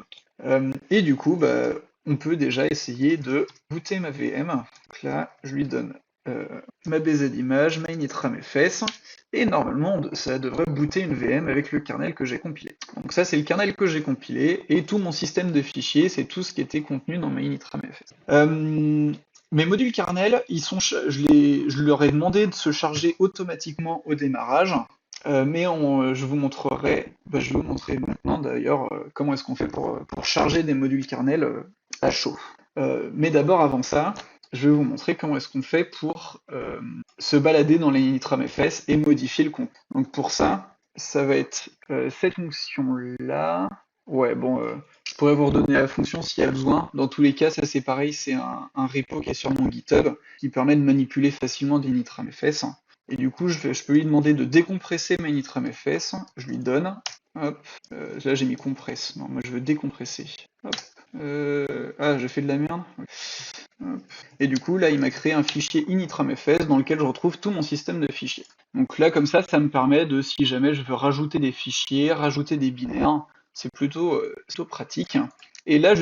l'autre. Et du coup, bah, on peut déjà essayer de booter ma VM. Donc là, je lui donne euh, ma BZ image, ma initramfs, et normalement, ça devrait booter une VM avec le kernel que j'ai compilé. Donc ça, c'est le kernel que j'ai compilé, et tout mon système de fichiers, c'est tout ce qui était contenu dans ma initramfs. Mes modules kernel, je leur ai demandé de se charger automatiquement au démarrage, mais je vais vous montrer maintenant d'ailleurs comment est-ce qu'on fait pour charger des modules kernel à chaud. Mais d'abord, avant ça, je vais vous montrer comment est-ce qu'on fait pour se balader dans les initramfs et modifier le contenu. Donc pour ça, ça va être cette fonction-là. Ouais, bon, je pourrais vous redonner la fonction s'il y a besoin. Dans tous les cas, ça c'est pareil, c'est un repo qui est sur mon GitHub qui permet de manipuler facilement des initramfs. Et du coup, je peux lui demander de décompresser ma initramfs. Je lui donne. Hop, là j'ai mis compresse. Non, moi je veux décompresser. Hop. Ah, j'ai fait de la merde. Hop. Et du coup, là, il m'a créé un fichier initramfs dans lequel je retrouve tout mon système de fichiers. Donc là, comme ça me permet de, si jamais je veux rajouter des fichiers, rajouter des binaires, c'est plutôt pratique. Et là,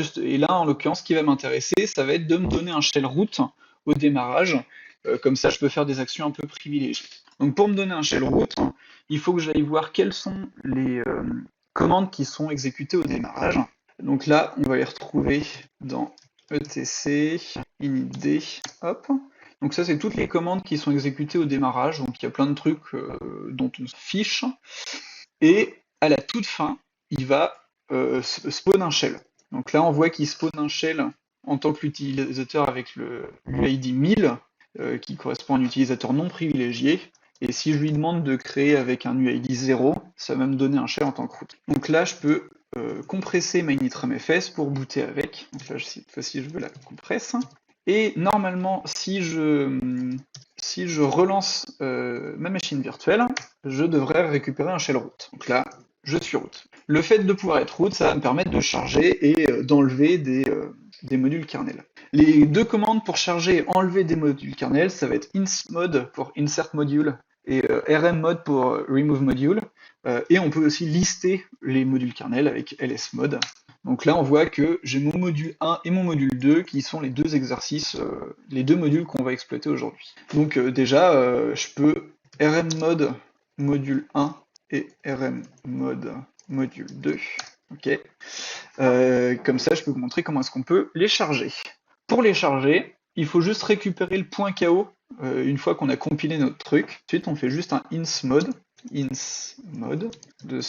en l'occurrence, ce qui va m'intéresser, ça va être de me donner un shell root au démarrage. Comme ça, je peux faire des actions un peu privilégiées. Donc pour me donner un shell root, il faut que j'aille voir quelles sont les commandes qui sont exécutées au démarrage. Donc là, on va les retrouver dans etc initd, hop. Donc ça, c'est toutes les commandes qui sont exécutées au démarrage. Donc il y a plein de trucs dont on se fiche. Et à la toute fin, il va spawn un shell. Donc là, on voit qu'il spawn un shell en tant qu'utilisateur avec l'UID 1000, qui correspond à un utilisateur non privilégié. Et si je lui demande de créer avec un UID 0, ça va me donner un shell en tant que root. Donc là, je peux compresser ma initramfs pour booter avec. Donc là, cette fois-ci, je veux la compresse. Et normalement, si je relance ma machine virtuelle, je devrais récupérer un shell root. Donc là, je suis root. Le fait de pouvoir être root, ça va me permettre de charger et d'enlever des modules kernel. Les deux commandes pour charger et enlever des modules kernel, ça va être insmod pour insert module et rmmod pour remove module. Et on peut aussi lister les modules kernel avec lsmod. Donc là, on voit que j'ai mon module 1 et mon module 2 qui sont les deux exercices, les deux modules qu'on va exploiter aujourd'hui. Donc déjà, je peux rmmod module 1 et rmmod module 2. Ok. Comme ça, je peux vous montrer comment est-ce qu'on peut les charger. Pour les charger, il faut juste récupérer le point KO une fois qu'on a compilé notre truc. Ensuite, on fait juste un insmod de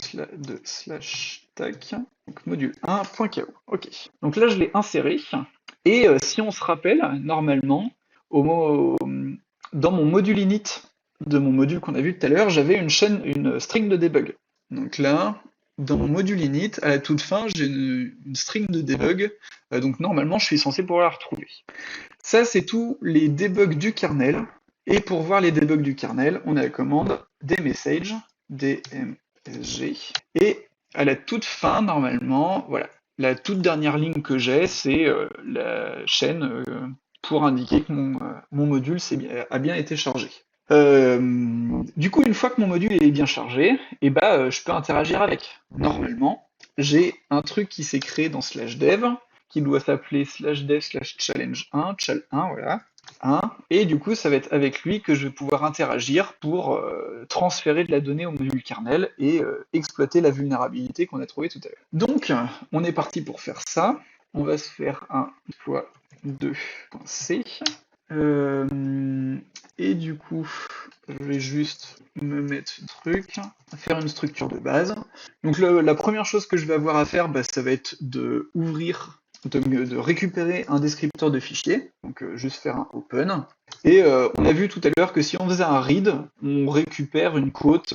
slash tac, donc module 1.ko. Ok. Donc là, je l'ai inséré. Et si on se rappelle, normalement, dans mon module init de mon module qu'on a vu tout à l'heure, j'avais une string de debug. Donc là, dans mon module init, à la toute fin, j'ai une string de debug. Donc normalement, je suis censé pouvoir la retrouver. Ça, c'est tous les debugs du kernel. Et pour voir les debugs du kernel, on a la commande dmesg, dmsg. Et à la toute fin, normalement, voilà, la toute dernière ligne que j'ai, c'est la chaîne pour indiquer que mon module a bien été chargé. Du coup, une fois que mon module est bien chargé, et je peux interagir avec. Normalement, j'ai un truc qui s'est créé dans /dev, qui doit s'appeler /dev/challenge1, chal1, voilà. 1, et du coup, ça va être avec lui que je vais pouvoir interagir pour transférer de la donnée au module kernel et exploiter la vulnérabilité qu'on a trouvée tout à l'heure. Donc, on est parti pour faire ça. On va se faire un x2.c. Et du coup, je vais juste me mettre ce truc, faire une structure de base. Donc la première chose que je vais avoir à faire, bah, ça va être de récupérer un descripteur de fichier, donc juste faire un open. Et on a vu tout à l'heure que si on faisait un read, on récupère une quote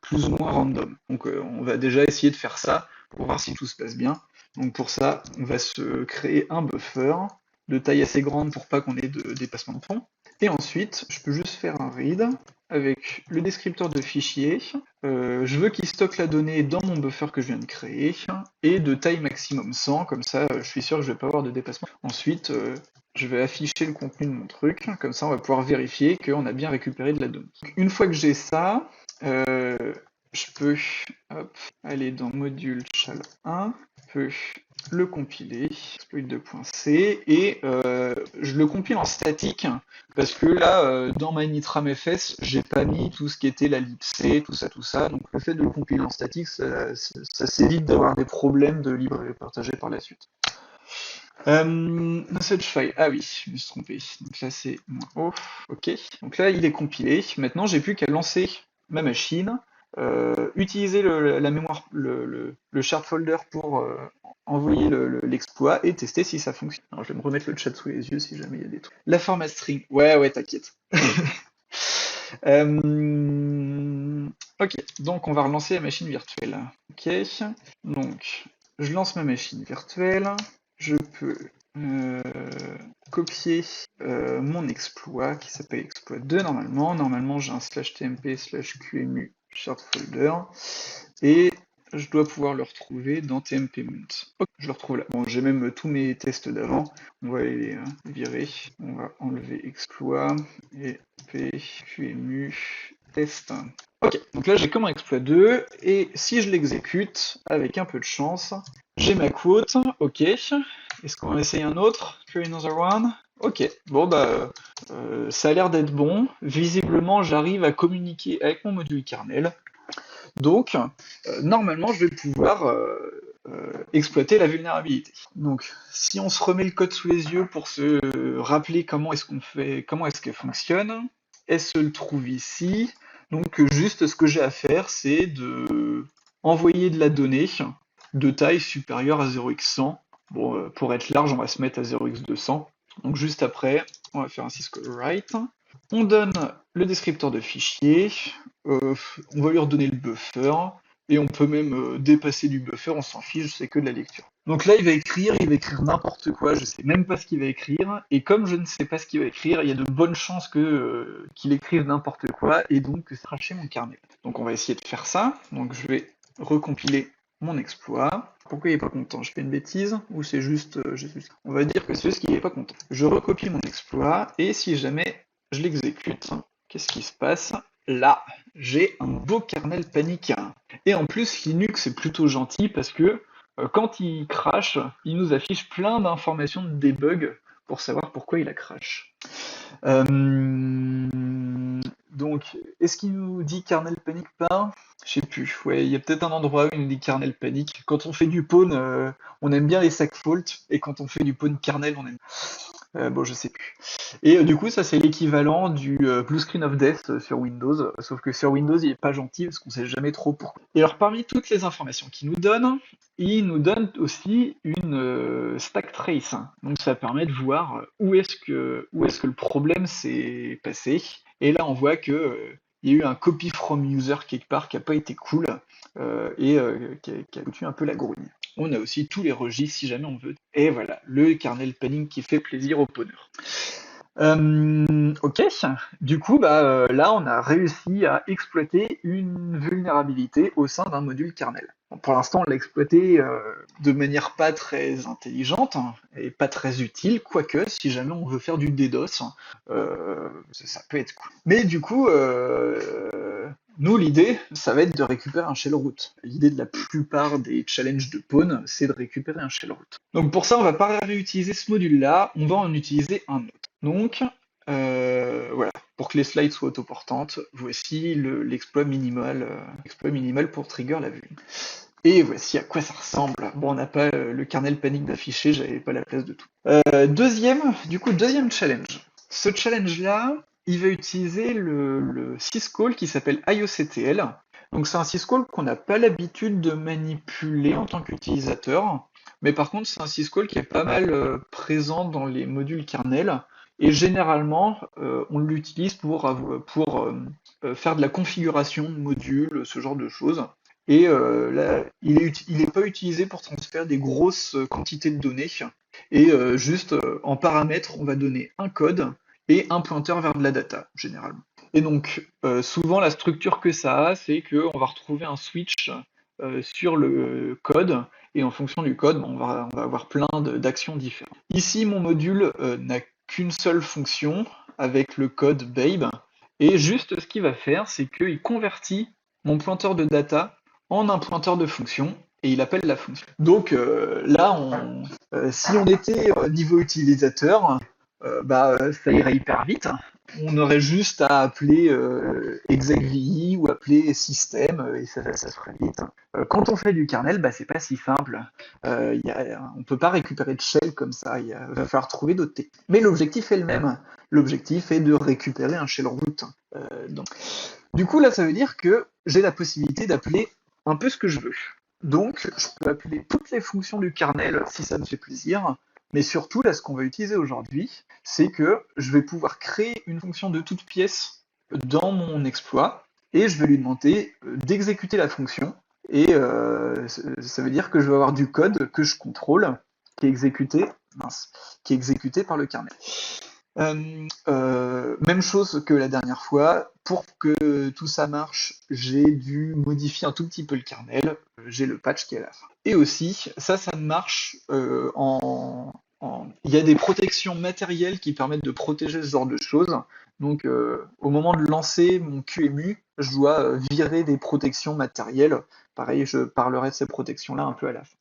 plus ou moins random. Donc on va déjà essayer de faire ça pour voir si tout se passe bien. Donc pour ça, on va se créer un buffer de taille assez grande pour pas qu'on ait de dépassement de fond. Et ensuite, je peux juste faire un read avec le descripteur de fichier. Je veux qu'il stocke la donnée dans mon buffer que je viens de créer et de taille maximum 100, comme ça je suis sûr que je vais pas avoir de dépassement. Ensuite, je vais afficher le contenu de mon truc, comme ça on va pouvoir vérifier qu'on a bien récupéré de la donnée. Une fois que j'ai ça, je peux aller dans module shell 1, je peux le compiler, exploit2.c, et je le compile en statique, parce que là, dans ma initramfs, j'ai pas mis tout ce qui était la libc, tout ça, donc le fait de le compiler en statique, ça s'évite d'avoir des problèmes de librairie partagée par la suite. Message file, ah oui, je me suis trompé, donc là c'est -o, ok, donc là il est compilé, maintenant j'ai plus qu'à lancer ma machine, utiliser la mémoire, le shared folder pour envoyer l'exploit et tester si ça fonctionne. Alors je vais me remettre le chat sous les yeux si jamais il y a des trucs. La format string, ouais t'inquiète. Ok, donc on va relancer la machine virtuelle. Ok, donc je lance ma machine virtuelle, je peux copier mon exploit qui s'appelle exploit2 normalement. Normalement j'ai un /tmp/qemu shared folder et je dois pouvoir le retrouver dans tmp-mount. Ok, je le retrouve là. Bon, j'ai même tous mes tests d'avant. On va les virer. On va enlever exploit et pqmu test. Ok, donc là j'ai comme un exploit 2 et si je l'exécute, avec un peu de chance, j'ai ma quote. Ok, est-ce qu'on va essayer un autre? Try another one. Ok, bon bah ça a l'air d'être bon. Visiblement j'arrive à communiquer avec mon module kernel. Donc normalement je vais pouvoir exploiter la vulnérabilité. Donc si on se remet le code sous les yeux pour se rappeler comment est-ce qu'on fait, comment est-ce qu'elle fonctionne, elle se le trouve ici. Donc juste ce que j'ai à faire, c'est de envoyer de la donnée de taille supérieure à 0x100. Bon, pour être large, on va se mettre à 0x200. Donc juste après, on va faire un syscall-write. On donne le descripteur de fichier, on va lui redonner le buffer, et on peut même dépasser du buffer, on s'en fiche, c'est que de la lecture. Donc là, il va écrire n'importe quoi, je sais même pas ce qu'il va écrire, et comme je ne sais pas ce qu'il va écrire, il y a de bonnes chances qu'il écrive n'importe quoi, et donc que ça crache mon kernel. Donc on va essayer de faire ça, donc je vais recompiler mon exploit. Pourquoi il est pas content? Je fais une bêtise ou c'est juste, on va dire que c'est juste qu'il est pas content. Je recopie mon exploit et si jamais je l'exécute, qu'est-ce qui se passe? Là, j'ai un beau kernel panique. Et en plus, Linux est plutôt gentil parce que quand il crache, il nous affiche plein d'informations de debug pour savoir pourquoi il a crash. Donc, est-ce qu'il nous dit kernel panic pas? Je sais plus. Ouais, il y a peut-être un endroit où il nous dit kernel panic. Quand on fait du pawn, on aime bien les sac fault, et quand on fait du pawn kernel, on aime. Bon, je sais plus. Et du coup, ça c'est l'équivalent du Blue Screen of Death sur Windows, sauf que sur Windows, il est pas gentil parce qu'on sait jamais trop pourquoi. Et alors, parmi toutes les informations qu'il nous donne, il nous donne aussi une stack trace. Donc, ça permet de voir où est-ce que le problème s'est passé. Et là, on voit que il y a eu un copy from user quelque part qui a pas été cool et qui a foutu un peu la grogne. On a aussi tous les registres si jamais on veut. Et voilà, le kernel panning qui fait plaisir aux pawners. Ok, du coup, là, on a réussi à exploiter une vulnérabilité au sein d'un module kernel. Bon, pour l'instant, on l'a exploité de manière pas très intelligente et pas très utile, quoique, si jamais on veut faire du DDoS, ça peut être cool. Mais du coup, nous, l'idée, ça va être de récupérer un shell root. L'idée de la plupart des challenges de pawn, c'est de récupérer un shell root. Donc pour ça, on va pas réutiliser ce module-là, on va en utiliser un autre. Donc, voilà, pour que les slides soient autoportantes, voici l'exploit minimal pour trigger la vue. Et voici à quoi ça ressemble. Bon, on n'a pas le kernel panic d'afficher, j'avais pas la place de tout. Deuxième challenge. Ce challenge-là, il va utiliser le syscall qui s'appelle IOCTL. Donc c'est un syscall qu'on n'a pas l'habitude de manipuler en tant qu'utilisateur, mais par contre c'est un syscall qui est pas mal présent dans les modules kernel, et généralement on l'utilise pour faire de la configuration de modules, ce genre de choses. Et là, il est pas utilisé pour transférer des grosses quantités de données. Et juste en paramètre, on va donner un code et un pointeur vers de la data, généralement. Et donc, souvent, la structure que ça a, c'est qu'on va retrouver un switch sur le code, et en fonction du code, on va avoir plein d'actions différentes. Ici, mon module n'a qu'une seule fonction avec le code babe, et juste ce qu'il va faire, c'est qu'il convertit mon pointeur de data en un pointeur de fonction, et il appelle la fonction. Donc là, si on était niveau utilisateur, ça irait hyper vite. On aurait juste à appeler execvi ou appeler système et ça se ferait vite. Quand on fait du kernel, c'est pas si simple. On peut pas récupérer de shell comme ça. Va falloir trouver d'autres techniques. Mais l'objectif est le même. L'objectif est de récupérer un shell root. Du coup, là, ça veut dire que j'ai la possibilité d'appeler un peu ce que je veux. Donc, je peux appeler toutes les fonctions du kernel si ça me fait plaisir, mais surtout, là, ce qu'on va utiliser aujourd'hui, c'est que je vais pouvoir créer une fonction de toute pièce dans mon exploit, et je vais lui demander d'exécuter la fonction, et ça veut dire que je vais avoir du code que je contrôle, qui est exécuté, qui est exécuté par le kernel. Même chose que la dernière fois, pour que tout ça marche, j'ai dû modifier un tout petit peu le kernel, j'ai le patch qui est à la fin. Et aussi, ça marche il y a des protections matérielles qui permettent de protéger ce genre de choses. Donc au moment de lancer mon QEMU, je dois virer des protections matérielles. Pareil, je parlerai de ces protections-là un peu à la fin.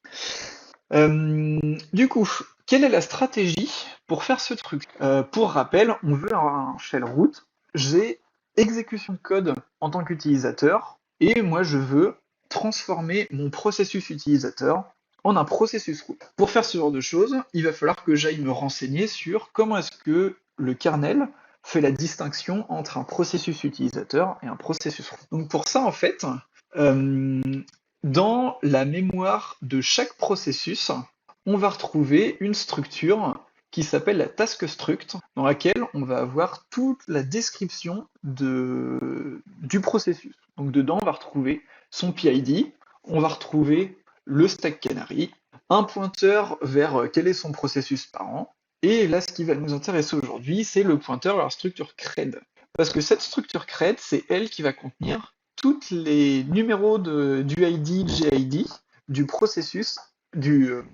Du coup, quelle est la stratégie pour faire ce truc? Pour rappel, on veut un shell root, j'ai exécution de code en tant qu'utilisateur, et moi je veux transformer mon processus utilisateur en un processus root. Pour faire ce genre de choses, il va falloir que j'aille me renseigner sur comment est-ce que le kernel fait la distinction entre un processus utilisateur et un processus root. Donc pour ça, en fait, dans la mémoire de chaque processus, on va retrouver une structure qui s'appelle la task struct, dans laquelle on va avoir toute la description du processus. Donc dedans, on va retrouver son PID, on va retrouver le stack canary, un pointeur vers quel est son processus parent, et là, ce qui va nous intéresser aujourd'hui, c'est le pointeur vers la structure cred. Parce que cette structure cred, c'est elle qui va contenir tous les numéros du ID, GID, du processus, de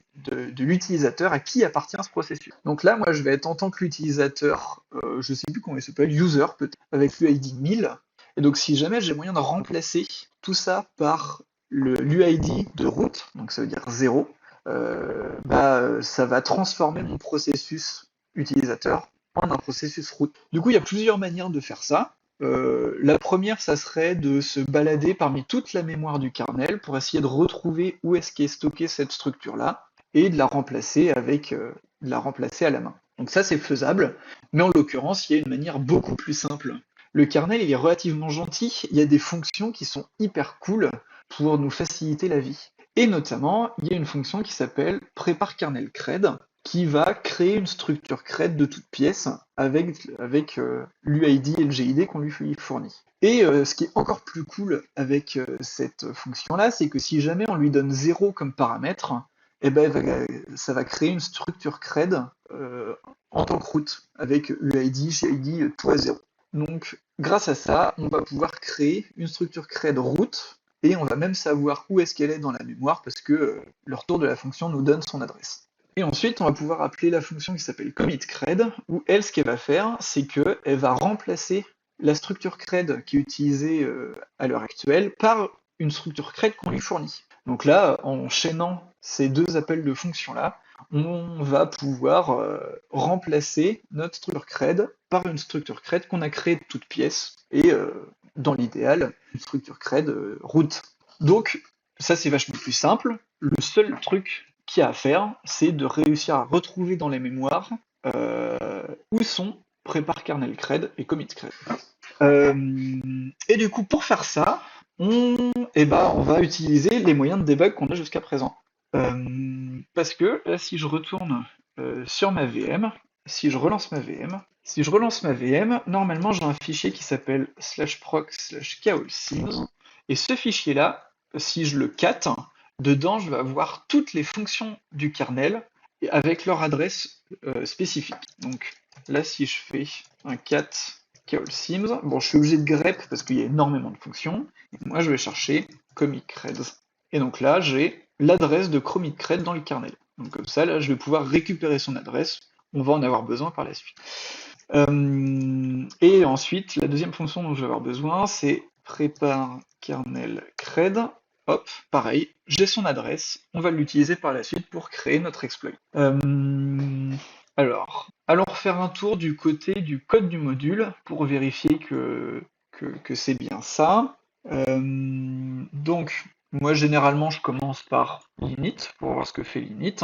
l'utilisateur à qui appartient ce processus. Donc là, moi, je vais être en tant que l'utilisateur, je sais plus comment il s'appelle, user peut-être, avec l'UID 1000. Et donc si jamais j'ai moyen de remplacer tout ça par l'UID de root, donc ça veut dire 0, ça va transformer mon processus utilisateur en un processus root. Du coup, il y a plusieurs manières de faire ça. La première, ça serait de se balader parmi toute la mémoire du kernel pour essayer de retrouver où est-ce qu'est stockée cette structure-là et de la remplacer à la main. Donc ça, c'est faisable, mais en l'occurrence, il y a une manière beaucoup plus simple. Le kernel, il est relativement gentil, il y a des fonctions qui sont hyper cool pour nous faciliter la vie. Et notamment, il y a une fonction qui s'appelle prépare kernel cred, qui va créer une structure cred de toute pièce avec l'UID et le GID qu'on lui fournit. Et ce qui est encore plus cool avec cette fonction-là, c'est que si jamais on lui donne 0 comme paramètre, ça va créer une structure cred en tant que root, avec UID, GID, tout à 0. Donc grâce à ça, on va pouvoir créer une structure cred root, et on va même savoir où est-ce qu'elle est dans la mémoire, parce que le retour de la fonction nous donne son adresse. Et ensuite, on va pouvoir appeler la fonction qui s'appelle commitCred, où elle, ce qu'elle va faire, c'est qu'elle va remplacer la structure cred qui est utilisée à l'heure actuelle par une structure cred qu'on lui fournit. Donc là, en enchaînant ces deux appels de fonction-là, on va pouvoir remplacer notre structure cred par une structure cred qu'on a créée de toutes pièces, et dans l'idéal, une structure cred root. Donc ça, c'est vachement plus simple. Le seul truc qu'il y a à faire, c'est de réussir à retrouver dans les mémoires où sont prépare kernel cred et commit cred. Et du coup, pour faire ça, on va utiliser les moyens de debug qu'on a jusqu'à présent. Parce que là, si je retourne sur ma VM, si je relance ma VM, normalement j'ai un fichier qui s'appelle /proc/callsims, et ce fichier-là, si je le cat, dedans je vais avoir toutes les fonctions du kernel avec leur adresse spécifique. Donc là, si je fais un cat callsims, bon, je suis obligé de grep parce qu'il y a énormément de fonctions, et moi je vais chercher commit-creds. Et donc là, j'ai l'adresse de commit-cred dans le kernel. Donc comme ça, là, je vais pouvoir récupérer son adresse. On va en avoir besoin par la suite. Et ensuite, la deuxième fonction dont je vais avoir besoin, c'est prépare kernel cred. Hop, pareil, j'ai son adresse. On va l'utiliser par la suite pour créer notre exploit. Alors, allons faire un tour du côté du code du module pour vérifier que c'est bien ça. Donc, moi généralement je commence par l'init pour voir ce que fait l'init.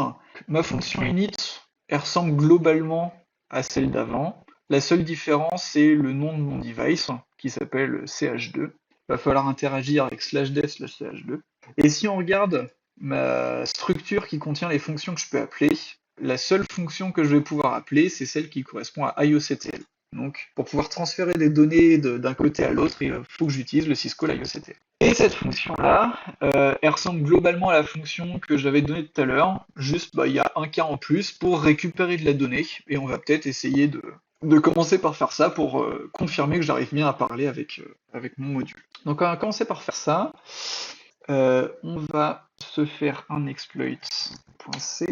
Ma fonction init, elle ressemble globalement à celle d'avant. La seule différence, c'est le nom de mon device qui s'appelle ch2. Il va falloir interagir avec /dev/ch2. Et si on regarde ma structure qui contient les fonctions que je peux appeler, la seule fonction que je vais pouvoir appeler, c'est celle qui correspond à IOCTL. Donc, pour pouvoir transférer des données d'un côté à l'autre, il faut que j'utilise le syscall IOCTL. Et cette fonction-là, elle ressemble globalement à la fonction que j'avais donnée tout à l'heure, juste il y a un cas en plus pour récupérer de la donnée, et on va peut-être essayer de commencer par faire ça pour confirmer que j'arrive bien à parler avec mon module. Donc on va commencer par faire ça. On va se faire un exploit.c,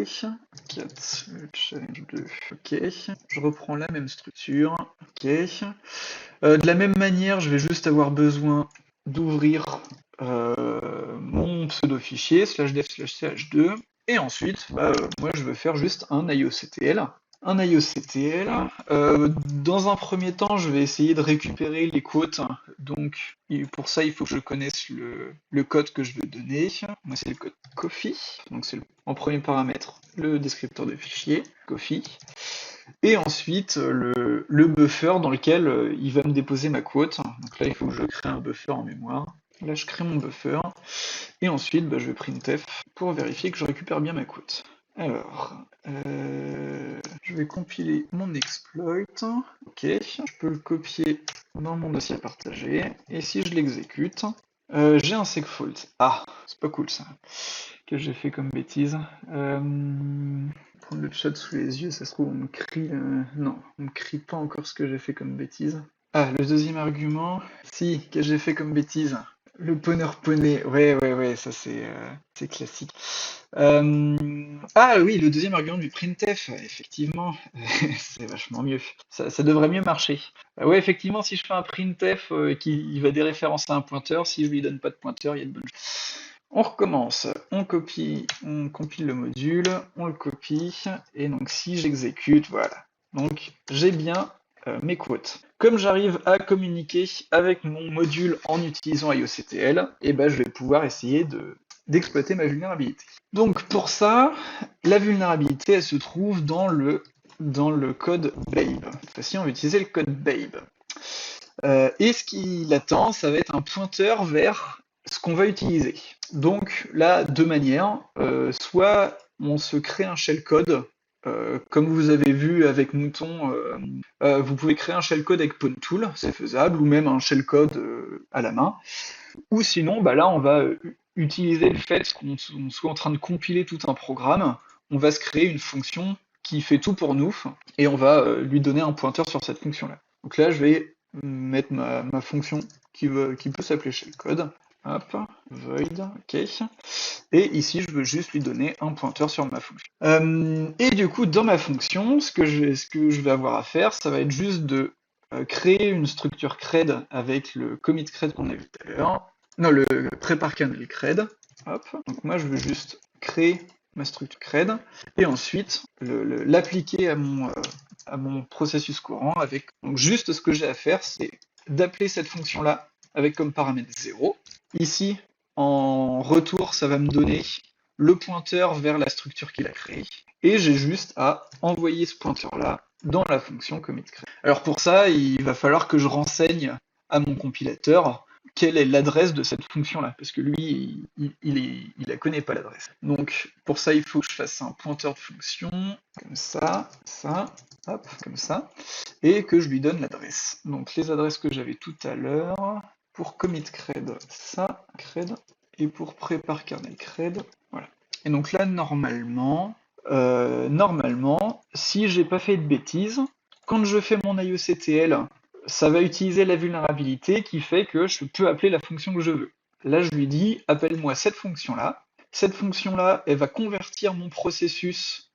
cat challenge2, ok. Je reprends la même structure, ok. De la même manière, je vais juste avoir besoin d'ouvrir mon pseudo-fichier, /dev/ch2, et ensuite, moi je veux faire juste un IOCTL. Un IOCTL. Dans un premier temps, je vais essayer de récupérer les quotes. Donc, pour ça, il faut que je connaisse le code que je veux donner. Moi, c'est le code coffee. Donc, c'est en premier paramètre le descripteur de fichier, coffee. Et ensuite, le buffer dans lequel il va me déposer ma quote. Donc là, il faut que je crée un buffer en mémoire. Là, je crée mon buffer. Et ensuite, je vais printf pour vérifier que je récupère bien ma quote. Alors, je vais compiler mon exploit. Ok, je peux le copier dans mon dossier à partager. Et si je l'exécute, j'ai un segfault. Ah, c'est pas cool ça. Que j'ai fait comme bêtise. Prendre le chat sous les yeux, ça se trouve on me crie. Non, on me crie pas encore ce que j'ai fait comme bêtise. Ah, le deuxième argument. Si, que j'ai fait comme bêtise. Le poney. Ouais, ça c'est classique. Ah oui, le deuxième argument du printf, effectivement, c'est vachement mieux. Ça devrait mieux marcher. Ouais, effectivement, si je fais un printf qui va déréférencer un pointeur, si je lui donne pas de pointeur, il y a de bonnes choses. On recommence, on compile le module, on le copie, et donc si j'exécute, voilà. Donc j'ai bien mes quotes. Comme j'arrive à communiquer avec mon module en utilisant IOCTL, et je vais pouvoir essayer d'exploiter ma vulnérabilité. Donc pour ça, la vulnérabilité, elle se trouve dans le code Babe. Cette fois-ci, on va utiliser le code Babe. Et ce qu'il attend, ça va être un pointeur vers ce qu'on va utiliser. Donc là, deux manières. Soit on se crée un shellcode, comme vous avez vu avec Mouton, vous pouvez créer un shellcode avec PwnTool, c'est faisable, ou même un shellcode à la main. Ou sinon, là, on va utiliser le fait qu'on soit en train de compiler tout un programme, on va se créer une fonction qui fait tout pour nous, et on va lui donner un pointeur sur cette fonction-là. Donc là, je vais mettre ma fonction qui peut s'appeler shellcode. Hop, void, ok. Et ici, je veux juste lui donner un pointeur sur ma fonction. Et du coup, dans ma fonction, ce que je vais avoir à faire, ça va être juste de créer une structure cred avec le commit cred qu'on a vu tout à l'heure. Non, le prépare kernel cred. Hop. Donc moi, je veux juste créer ma structure cred et ensuite l'appliquer à mon processus courant avec. Donc juste ce que j'ai à faire, c'est d'appeler cette fonction-là avec comme paramètre 0. Ici, en retour, ça va me donner le pointeur vers la structure qu'il a créée. Et j'ai juste à envoyer ce pointeur-là dans la fonction commit_create. Alors pour ça, il va falloir que je renseigne à mon compilateur quelle est l'adresse de cette fonction-là, parce que lui, il la connaît pas l'adresse. Donc pour ça, il faut que je fasse un pointeur de fonction, comme ça, hop, comme ça, et que je lui donne l'adresse. Donc les adresses que j'avais tout à l'heure, pour commit cred, ça, cred, et pour prépare kernel cred, voilà. Et donc là, normalement, si j'ai pas fait de bêtises, quand je fais mon IOCTL, ça va utiliser la vulnérabilité qui fait que je peux appeler la fonction que je veux. Là, je lui dis, appelle-moi cette fonction-là. Cette fonction-là, elle va convertir mon processus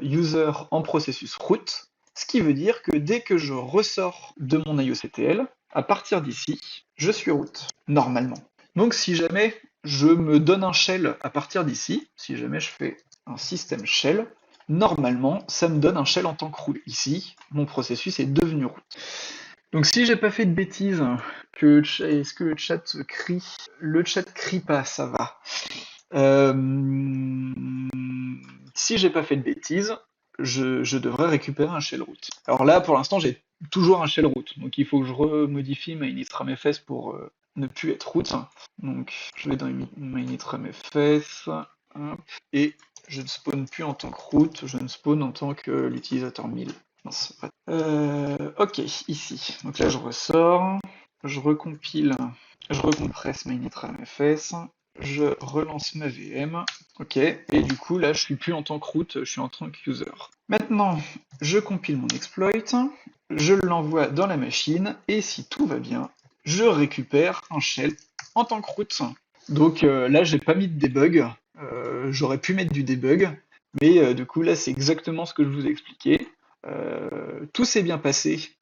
user en processus root, ce qui veut dire que dès que je ressors de mon IOCTL, à partir d'ici, je suis root, normalement. Donc si jamais je me donne un shell à partir d'ici, si jamais je fais un système shell, normalement, ça me donne un shell en tant que root. Ici, mon processus est devenu root. Donc si j'ai pas fait de bêtises, est-ce que le chat crie? Le chat crie pas, ça va. Si j'ai pas fait de bêtises, je devrais récupérer un shell root. Alors là, pour l'instant, j'ai toujours un shell root, donc il faut que je remodifie ma initramfs pour ne plus être root. Donc je vais dans ma initramfs, hop, et je ne spawn plus en tant que root, je ne spawn en tant que l'utilisateur 1000. Ok, ici. Donc là, je ressors, je recompile, je recompresse ma initramfs, je relance ma VM, ok, et du coup, là, je suis plus en tant que root, je suis en tant que user. Maintenant, je compile mon exploit, je l'envoie dans la machine, et si tout va bien, je récupère un shell en tant que root. Donc là, j'ai pas mis de debug, j'aurais pu mettre du debug, mais du coup, là, c'est exactement ce que je vous ai expliqué. Tout s'est bien passé,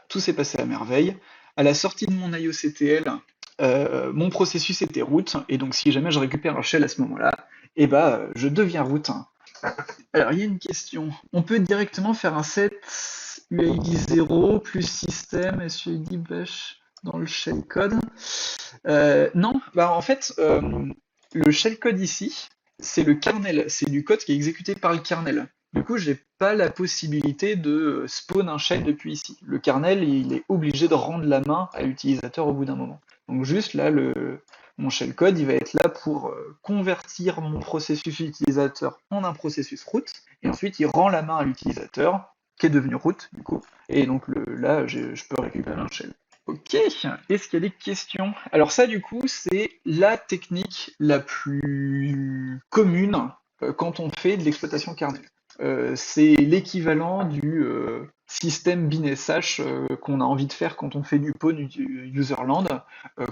tout s'est passé à merveille. À la sortie de mon IOCTL, mon processus était root, et donc si jamais je récupère un shell à ce moment-là, eh ben, je deviens root. Alors, il y a une question. On peut directement faire un set UID 0 plus système SUID bash dans le shellcode. Non, bah en fait, le shellcode ici, c'est le kernel, c'est du code qui est exécuté par le kernel. Du coup, j'ai pas la possibilité de spawn un shell depuis ici. Le kernel, il est obligé de rendre la main à l'utilisateur au bout d'un moment. Donc juste là, mon shellcode, il va être là pour convertir mon processus utilisateur en un processus root, et ensuite il rend la main à l'utilisateur, qui est devenu root, du coup. Et donc là, je peux récupérer un shell. Ok, est-ce qu'il y a des questions? Alors ça, du coup, c'est la technique la plus commune quand on fait de l'exploitation kernel. C'est l'équivalent du système bin_sh qu'on a envie de faire quand on fait du pawn userland.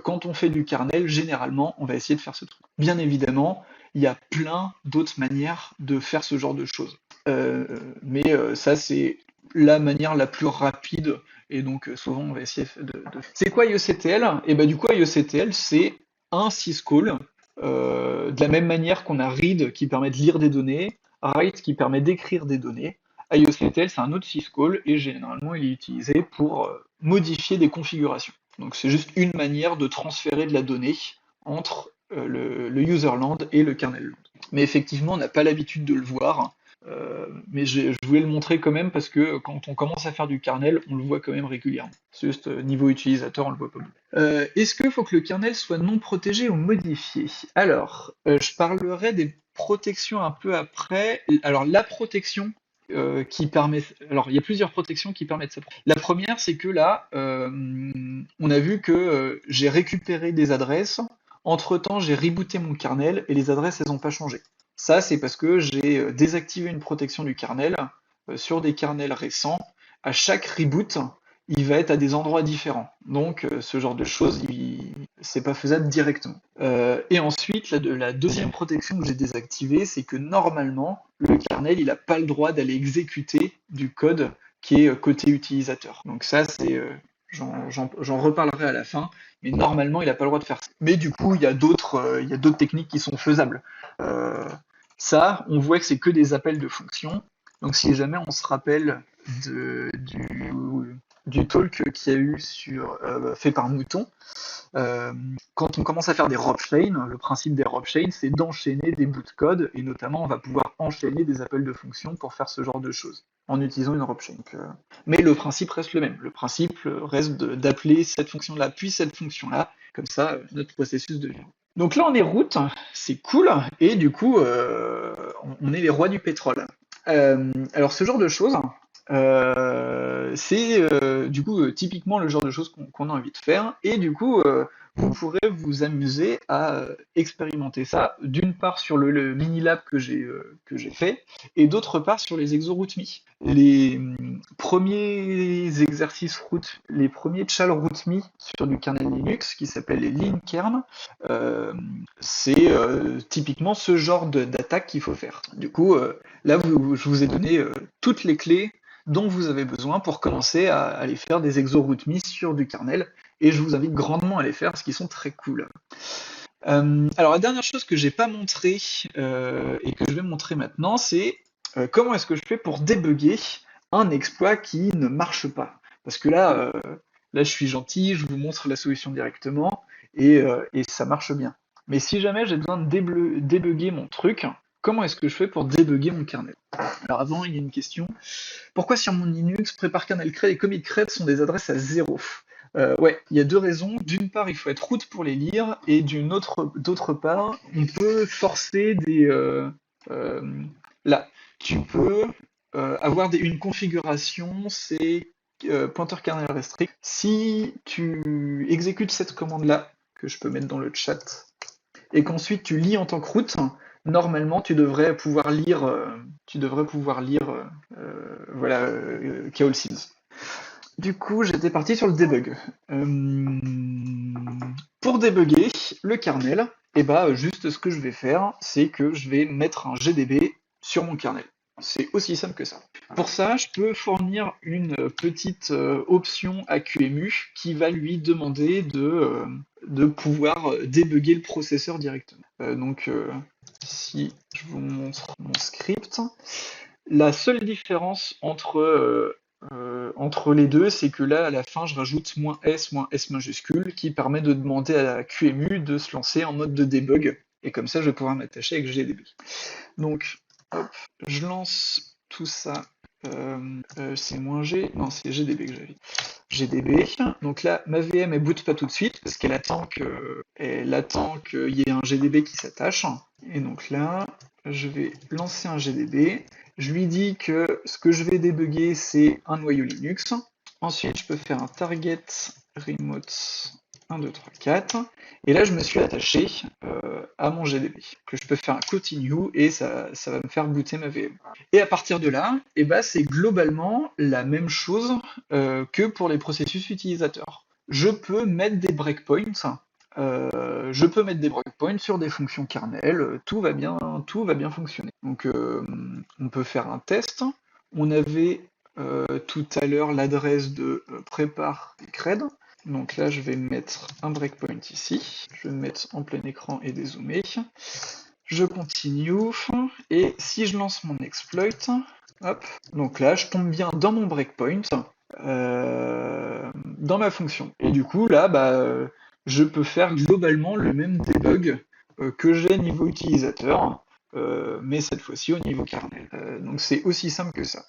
Quand on fait du kernel, généralement, on va essayer de faire ce truc. Bien évidemment, il y a plein d'autres manières de faire ce genre de choses. Mais ça, c'est la manière la plus rapide, et donc souvent on va essayer de... C'est quoi IOCTL? Et bah du coup IOCTL c'est un syscall, de la même manière qu'on a read qui permet de lire des données, write qui permet d'écrire des données. IOCTL c'est un autre syscall et généralement il est utilisé pour modifier des configurations. Donc c'est juste une manière de transférer de la donnée entre le userland et le kernelland. Mais effectivement on n'a pas l'habitude de le voir. Mais je voulais le montrer quand même parce que quand on commence à faire du kernel, on le voit quand même régulièrement. C'est juste niveau utilisateur, on le voit pas beaucoup. Est-ce qu'il faut que le kernel soit non protégé ou modifié? Alors, je parlerai des protections un peu après. Alors, la protection qui permet... Alors, il y a plusieurs protections qui permettent ça. La première, c'est que là, on a vu que j'ai récupéré des adresses. Entre-temps, j'ai rebooté mon kernel et les adresses, elles n'ont pas changé. Ça, c'est parce que j'ai désactivé une protection du kernel sur des kernels récents. À chaque reboot, il va être à des endroits différents. Donc, ce genre de choses, c'est pas faisable directement. Et ensuite, la deuxième protection que j'ai désactivée, c'est que normalement, le kernel, il n'a pas le droit d'aller exécuter du code qui est côté utilisateur. Donc ça, c'est... J'en reparlerai à la fin, mais normalement, il n'a pas le droit de faire ça. Mais du coup, il y a d'autres techniques qui sont faisables. Euh, Ça, on voit que c'est que des appels de fonctions. Donc si jamais on se rappelle du talk qu'il y a eu fait par Mouton, quand on commence à faire des rope chains, le principe des rope chains, c'est d'enchaîner des bouts de code, et notamment on va pouvoir enchaîner des appels de fonctions pour faire ce genre de choses. en utilisant une rope chain. Mais le principe reste le même. Le principe reste d'appeler cette fonction-là, puis cette fonction-là, comme ça, notre processus devient. Donc là, on est route, c'est cool, et du coup, on est les rois du pétrole. Alors, ce genre de choses, c'est du coup typiquement le genre de choses qu'on a envie de faire, et du coup, vous pourrez vous amuser à expérimenter ça, d'une part sur le mini-lab que j'ai fait, et d'autre part sur les exoroutes-me. Les premiers exercices route, les premiers chal route-me sur du kernel Linux, qui s'appelle les LeanKern, euh, c'est typiquement ce genre d'attaque qu'il faut faire. Du coup, là, je vous ai donné toutes les clés dont vous avez besoin pour commencer à aller faire des exoroutes-me sur du kernel, et je vous invite grandement à les faire parce qu'ils sont très cool. Alors la dernière chose que j'ai pas montré et que je vais montrer maintenant, c'est comment est-ce que je fais pour débugger un exploit qui ne marche pas. Parce que là je suis gentil, je vous montre la solution directement et ça marche bien. Mais si jamais j'ai besoin de débugger mon truc, comment est-ce que je fais pour débugger mon kernel? Alors avant, il y a une question. Pourquoi sur mon Linux, prépare kernel cred et commit cred sont des adresses à 0? Ouais, il y a deux raisons. D'une part, il faut être root pour les lire, et d'autre part, on peut forcer euh, là, tu peux avoir une configuration, c'est pointer kernel restrict. Si tu exécutes cette commande-là, que je peux mettre dans le chat, et qu'ensuite tu lis en tant que root, normalement tu devrais pouvoir lire voilà, Kaolsils. Du coup, j'étais parti sur le debug. Pour débugger le kernel, et bah juste ce que je vais faire, c'est que je vais mettre un GDB sur mon kernel. C'est aussi simple que ça. Pour ça, je peux fournir une petite option à QEMU qui va lui demander de pouvoir débugger le processeur directement. Si je vous montre mon script, la seule différence entre les deux, c'est que là, à la fin, je rajoute -s majuscule, qui permet de demander à la QEMU de se lancer en mode de debug, et comme ça, je vais pouvoir m'attacher avec GDB. Donc, hop, je lance tout ça. C'est -g, non, c'est GDB que j'avais. GDB. Donc là, ma VM, elle boot pas tout de suite, parce qu'elle attend qu'il y ait un GDB qui s'attache. Et donc là, je vais lancer un GDB. Je lui dis que ce que je vais débugger, c'est un noyau Linux. Ensuite, je peux faire un target remote 1, 2, 3, 4. Et là, je me suis attaché à mon GDB. Que je peux faire un continue et ça va me faire booter ma VM. Et à partir de là, eh ben, c'est globalement la même chose que pour les processus utilisateurs. Je peux mettre des breakpoints. Sur des fonctions kernel, tout va bien fonctionner. Donc on peut faire un test. On avait tout à l'heure l'adresse de prépare et cred. Donc là je vais mettre un breakpoint ici. Je vais me mettre en plein écran et dézoomer. Je continue, et si je lance mon exploit, hop, donc là je tombe bien dans mon breakpoint, dans ma fonction. Et du coup là, je peux faire globalement le même debug que j'ai niveau utilisateur, mais cette fois-ci au niveau kernel. Donc c'est aussi simple que ça.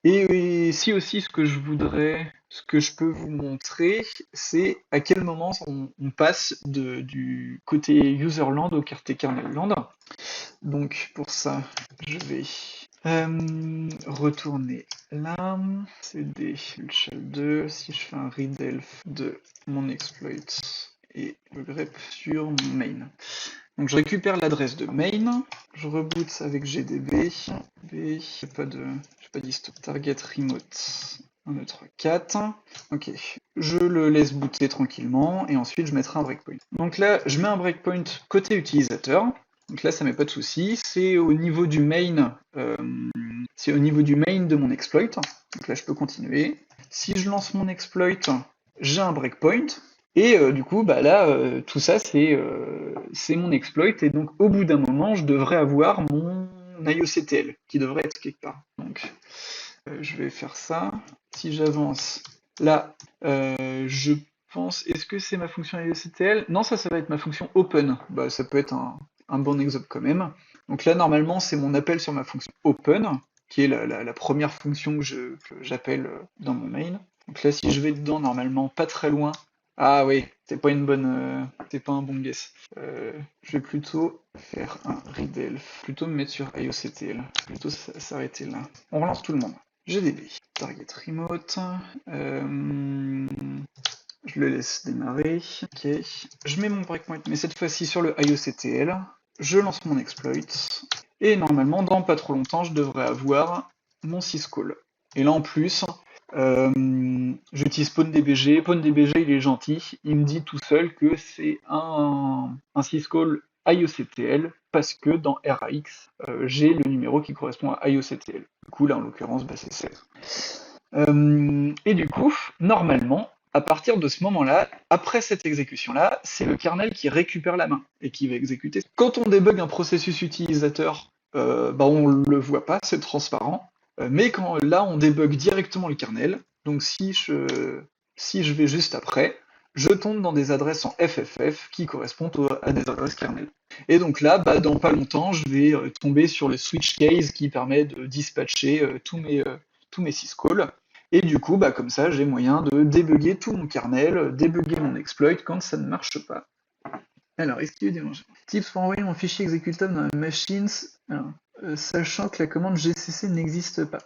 Et si aussi ce que je peux vous montrer, c'est à quel moment on passe du côté userland au côté kernelland. Donc pour ça, je vais retourner là, cd shell 2, si je fais un readelf de mon exploit et le grep sur mon main. Donc je récupère l'adresse de main, je reboot avec GDB, j'ai pas d'histoire, target remote 1, 2, 3, 4, ok, je le laisse booter tranquillement et ensuite je mettrai un breakpoint. Donc là je mets un breakpoint côté utilisateur, donc là ça met pas de souci, c'est au niveau du main, de mon exploit, donc là je peux continuer. Si je lance mon exploit, j'ai un breakpoint. Et du coup, tout ça, c'est mon exploit. Et donc, au bout d'un moment, je devrais avoir mon IOCTL, qui devrait être quelque part. Donc, je vais faire ça. Si j'avance, là, je pense... Est-ce que c'est ma fonction IOCTL? Non, ça va être ma fonction open. Ça peut être un bon exemple quand même. Donc là, normalement, c'est mon appel sur ma fonction open. qui est la première fonction que j'appelle dans mon mail. Donc là, si je vais dedans, normalement, pas très loin. Ah oui, c'est pas un bon guess. Je vais plutôt faire un readelf, plutôt me mettre sur IOCTL, plutôt s'arrêter là. On relance tout le monde. GDB, target remote, je le laisse démarrer, ok. Je mets mon breakpoint, mais cette fois-ci sur le IOCTL, je lance mon exploit, et normalement, dans pas trop longtemps, je devrais avoir mon syscall. Et là, en plus, j'utilise PwnDBG. PwnDBG, il est gentil. Il me dit tout seul que c'est un syscall IOCTL parce que dans RAX, j'ai le numéro qui correspond à IOCTL. Du coup, là, en l'occurrence, bah, c'est 16. Et du coup, normalement, à partir de ce moment-là, après cette exécution-là, c'est le kernel qui récupère la main et qui va exécuter. Quand on débug un processus utilisateur, bah on le voit pas, c'est transparent. Mais quand là, on débug directement le kernel, donc si je vais juste après, je tombe dans des adresses en FFF qui correspondent à des adresses kernel. Et donc là, bah, dans pas longtemps, je vais tomber sur le switch case qui permet de dispatcher tous mes syscalls. Et du coup, bah, comme ça, j'ai moyen de débugger tout mon kernel, débugger mon exploit quand ça ne marche pas. Alors, est-ce qu'il y a des tips pour envoyer mon fichier exécutable dans la machines, alors, sachant que la commande GCC n'existe pas.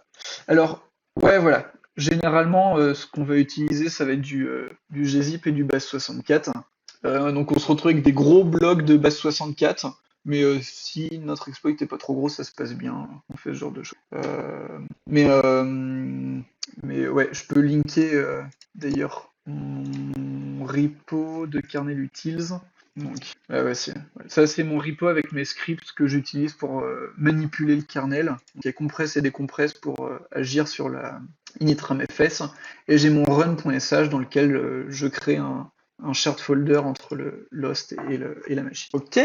Alors, ouais, voilà. Généralement, ce qu'on va utiliser, ça va être du gzip et du base64. Donc on se retrouve avec des gros blocs de base64, mais si notre exploit n'est pas trop gros, ça se passe bien, on fait ce genre de choses. Mais ouais, je peux linker d'ailleurs mon repo de kernel utils. Donc, ouais, ça c'est mon repo avec mes scripts que j'utilise pour manipuler le kernel. Donc, il y a compress et décompress pour agir sur la initramfs. Et j'ai mon run.sh dans lequel je crée un shared folder entre le l'host et la machine. Ok.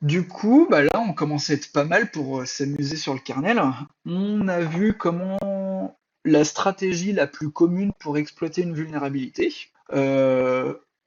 Du coup, bah là, on commence à être pas mal pour s'amuser sur le kernel. On a vu comment la stratégie la plus commune pour exploiter une vulnérabilité.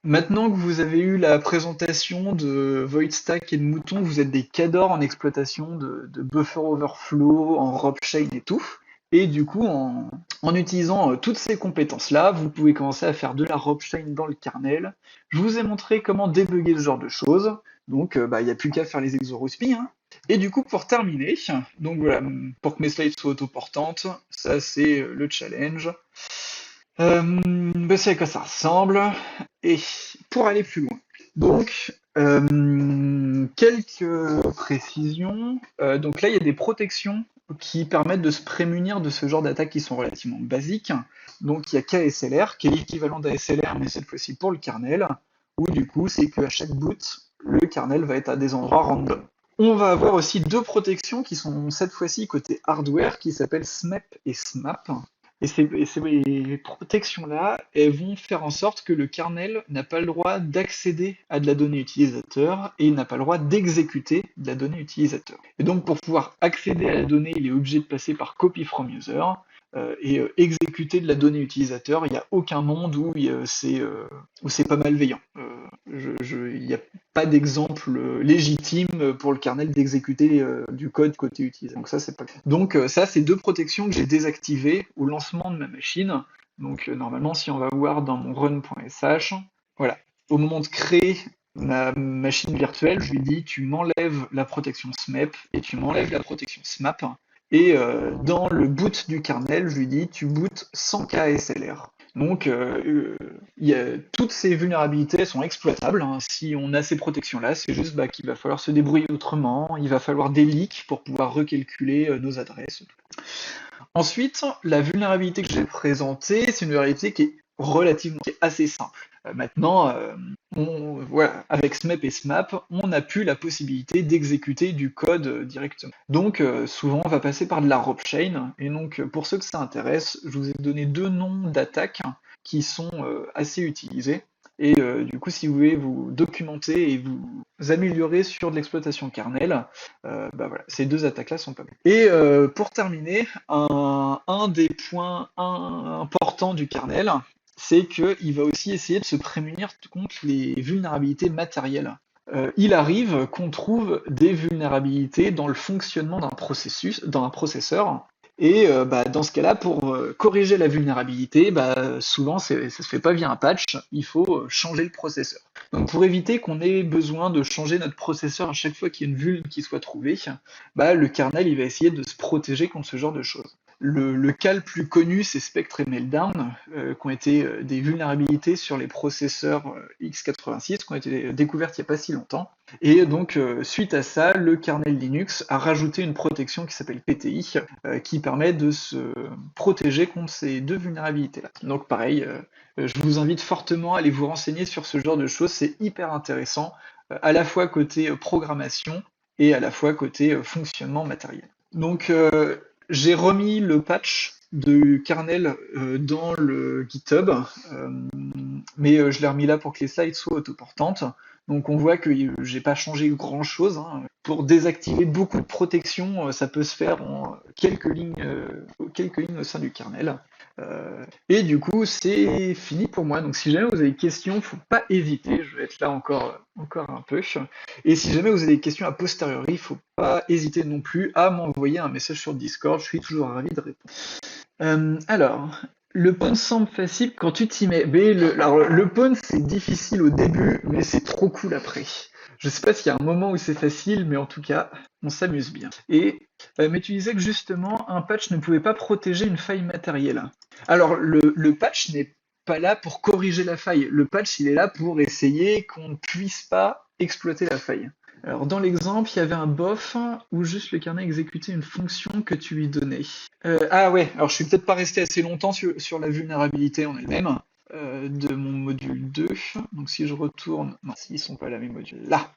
Maintenant que vous avez eu la présentation de VoidStack et de Mouton, vous êtes des cadors en exploitation de buffer overflow, en ropchain et tout. Et du coup, en utilisant toutes ces compétences-là, vous pouvez commencer à faire de la ropchain dans le kernel. Je vous ai montré comment débugger ce genre de choses. Donc, il n'y a plus qu'à faire les exoruspi. Hein. Et du coup, pour terminer, donc voilà, pour que mes slides soient autoportantes, ça c'est le challenge. C'est à quoi ça ressemble. Et pour aller plus loin. Donc, quelques précisions. Donc là, il y a des protections qui permettent de se prémunir de ce genre d'attaques qui sont relativement basiques. Donc il y a KSLR, qui est l'équivalent d'ASLR, mais cette fois-ci pour le kernel, où du coup, c'est qu'à chaque boot, le kernel va être à des endroits random. On va avoir aussi deux protections qui sont cette fois-ci côté hardware, qui s'appellent SMAP et SMAP. Et ces protections-là, elles vont faire en sorte que le kernel n'a pas le droit d'accéder à de la donnée utilisateur et il n'a pas le droit d'exécuter de la donnée utilisateur. Et donc pour pouvoir accéder à la donnée, il est obligé de passer par copy from user et exécuter de la donnée utilisateur. Il n'y a aucun monde où c'est pas malveillant. Il n'y a pas d'exemple légitime pour le kernel d'exécuter du code côté utilisateur. Donc ça, c'est pas. Donc ça, c'est deux protections que j'ai désactivées au lancement de ma machine. Donc normalement, si on va voir dans mon run.sh, voilà, au moment de créer ma machine virtuelle, je lui dis tu m'enlèves la protection SMAP et tu m'enlèves la protection SMAP. Et dans le boot du kernel, je lui dis tu bootes sans KSLR. Donc toutes ces vulnérabilités sont exploitables. Hein. Si on a ces protections-là, c'est juste qu'il va falloir se débrouiller autrement. Il va falloir des leaks pour pouvoir recalculer nos adresses. Ensuite, la vulnérabilité que j'ai présentée, c'est une vulnérabilité qui est assez simple. Maintenant, voilà, avec SMAP et SMAP, on n'a plus la possibilité d'exécuter du code directement. Donc, souvent, on va passer par de la ropchain. Et donc, pour ceux que ça intéresse, je vous ai donné deux noms d'attaques qui sont assez utilisés. Et du coup, si vous voulez vous documenter et vous améliorer sur de l'exploitation kernel, voilà, ces deux attaques-là sont pas mal. Et pour terminer, un des points importants du kernel, c'est qu'il va aussi essayer de se prémunir contre les vulnérabilités matérielles. Il arrive qu'on trouve des vulnérabilités dans le fonctionnement d'un processeur, Et dans ce cas-là, pour corriger la vulnérabilité, souvent ça se fait pas via un patch, il faut changer le processeur. Donc pour éviter qu'on ait besoin de changer notre processeur à chaque fois qu'il y a une vulne qui soit trouvée, le kernel il va essayer de se protéger contre ce genre de choses. Le cas le plus connu, c'est Spectre et Meltdown, qui ont été des vulnérabilités sur les processeurs x86, qui ont été découvertes il n'y a pas si longtemps. Et donc, suite à ça, le kernel Linux a rajouté une protection qui s'appelle PTI, qui permet de se protéger contre ces deux vulnérabilités-là. Donc pareil, je vous invite fortement à aller vous renseigner sur ce genre de choses, c'est hyper intéressant, à la fois côté programmation et à la fois côté fonctionnement matériel. Donc j'ai remis le patch de kernel dans le GitHub, mais je l'ai remis là pour que les slides soient autoportantes. Donc on voit que j'ai pas changé grand chose, hein. Pour désactiver beaucoup de protection, ça peut se faire en quelques lignes au sein du kernel. Et du coup, c'est fini pour moi. Donc si jamais vous avez des questions, faut pas hésiter. Je vais être là encore un peu. Et si jamais vous avez des questions a posteriori, faut pas hésiter non plus à m'envoyer un message sur Discord. Je suis toujours ravi de répondre. Alors, le pawn semble facile quand tu t'y mets. Mais le pawn, c'est difficile au début, mais c'est trop cool après. Je sais pas s'il y a un moment où c'est facile, mais en tout cas, on s'amuse bien. Mais tu disais que justement, un patch ne pouvait pas protéger une faille matérielle. Alors, le patch n'est pas là pour corriger la faille. Le patch, il est là pour essayer qu'on ne puisse pas exploiter la faille. Alors, dans l'exemple, il y avait un bof où juste le kernel exécutait une fonction que tu lui donnais. Ah ouais, alors je suis peut-être pas resté assez longtemps sur la vulnérabilité en elle-même de mon module 2. Donc si je retourne... Non, ils sont pas là mes modules. Là,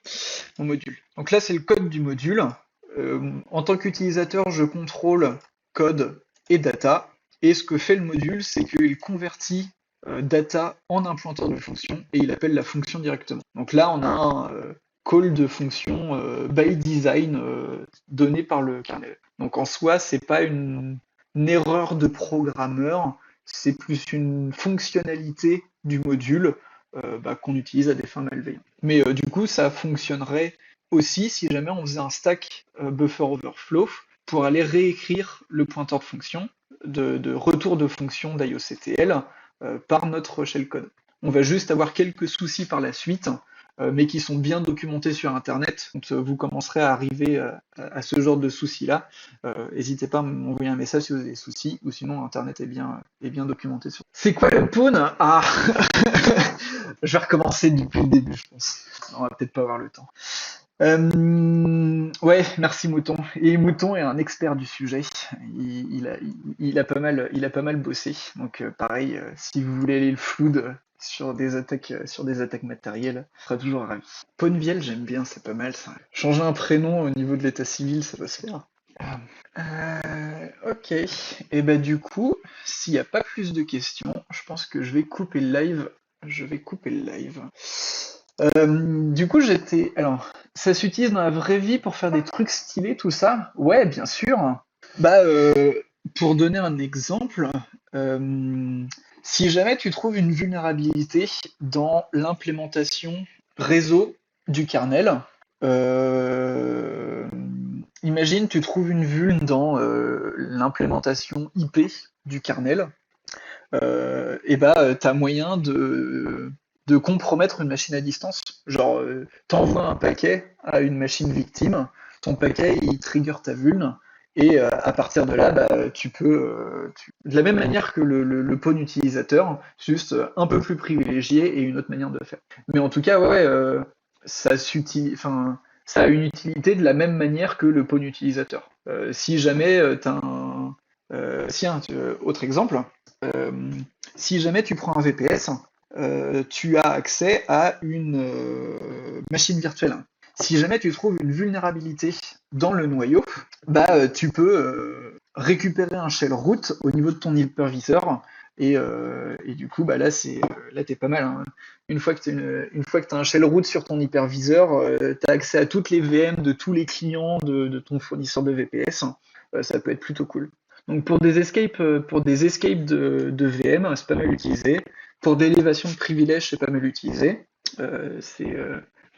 mon module. Donc là, c'est le code du module. En tant qu'utilisateur, je contrôle code et data. Et ce que fait le module, c'est qu'il convertit data en un pointeur de fonction et il appelle la fonction directement. Donc là, on a un call de fonction by design donné par le kernel. Donc en soi, c'est pas une erreur de programmeur, c'est plus une fonctionnalité du module qu'on utilise à des fins malveillantes. Mais du coup, ça fonctionnerait aussi si jamais on faisait un stack buffer overflow pour aller réécrire le pointeur de fonction, de retour de fonction d'IOCTL par notre shellcode. On va juste avoir quelques soucis par la suite, mais qui sont bien documentés sur Internet. Donc, vous commencerez à arriver à ce genre de soucis-là. N'hésitez pas à m'envoyer un message si vous avez des soucis, ou sinon Internet est bien documenté. C'est quoi le pawn? Ah je vais recommencer depuis le début, je pense. On va peut-être pas avoir le temps. Ouais, merci Mouton. Et Mouton est un expert du sujet. Il a pas mal bossé. Donc pareil, si vous voulez aller le flood sur des attaques matérielles, je serai toujours ravi. Ponviel, j'aime bien, c'est pas mal ça. Changer un prénom au niveau de l'état civil, ça va se faire. Ok. Et du coup, s'il n'y a pas plus de questions, je pense que je vais couper le live. Du coup, alors, ça s'utilise dans la vraie vie pour faire des trucs stylés, tout ça? Ouais, bien sûr. Pour donner un exemple, si jamais tu trouves une vulnérabilité dans l'implémentation réseau du kernel, imagine tu trouves une vulne dans l'implémentation IP du kernel, t'as moyen de compromettre une machine à distance. Genre, t'envoies un paquet à une machine victime, ton paquet il trigger ta vulne, et à partir de là, tu peux, de la même manière que le pawn utilisateur, juste un peu plus privilégié et une autre manière de faire. Mais en tout cas, ouais, ça s'utilise, enfin, ça a une utilité de la même manière que le pawn utilisateur. Si jamais t'as un, autre exemple, euh, si jamais tu prends un VPS, tu as accès à une machine virtuelle. Si jamais tu trouves une vulnérabilité dans le noyau, tu peux récupérer un shell root au niveau de ton hyperviseur et du coup là t'es pas mal, hein. Une fois que t'as un shell root sur ton hyperviseur, t'as accès à toutes les VM de tous les clients de ton fournisseur de VPS. Ça peut être plutôt cool. Donc pour des escapes de VM, c'est pas mal utilisé. Pour d'élévation de privilèges, c'est pas mal utilisé.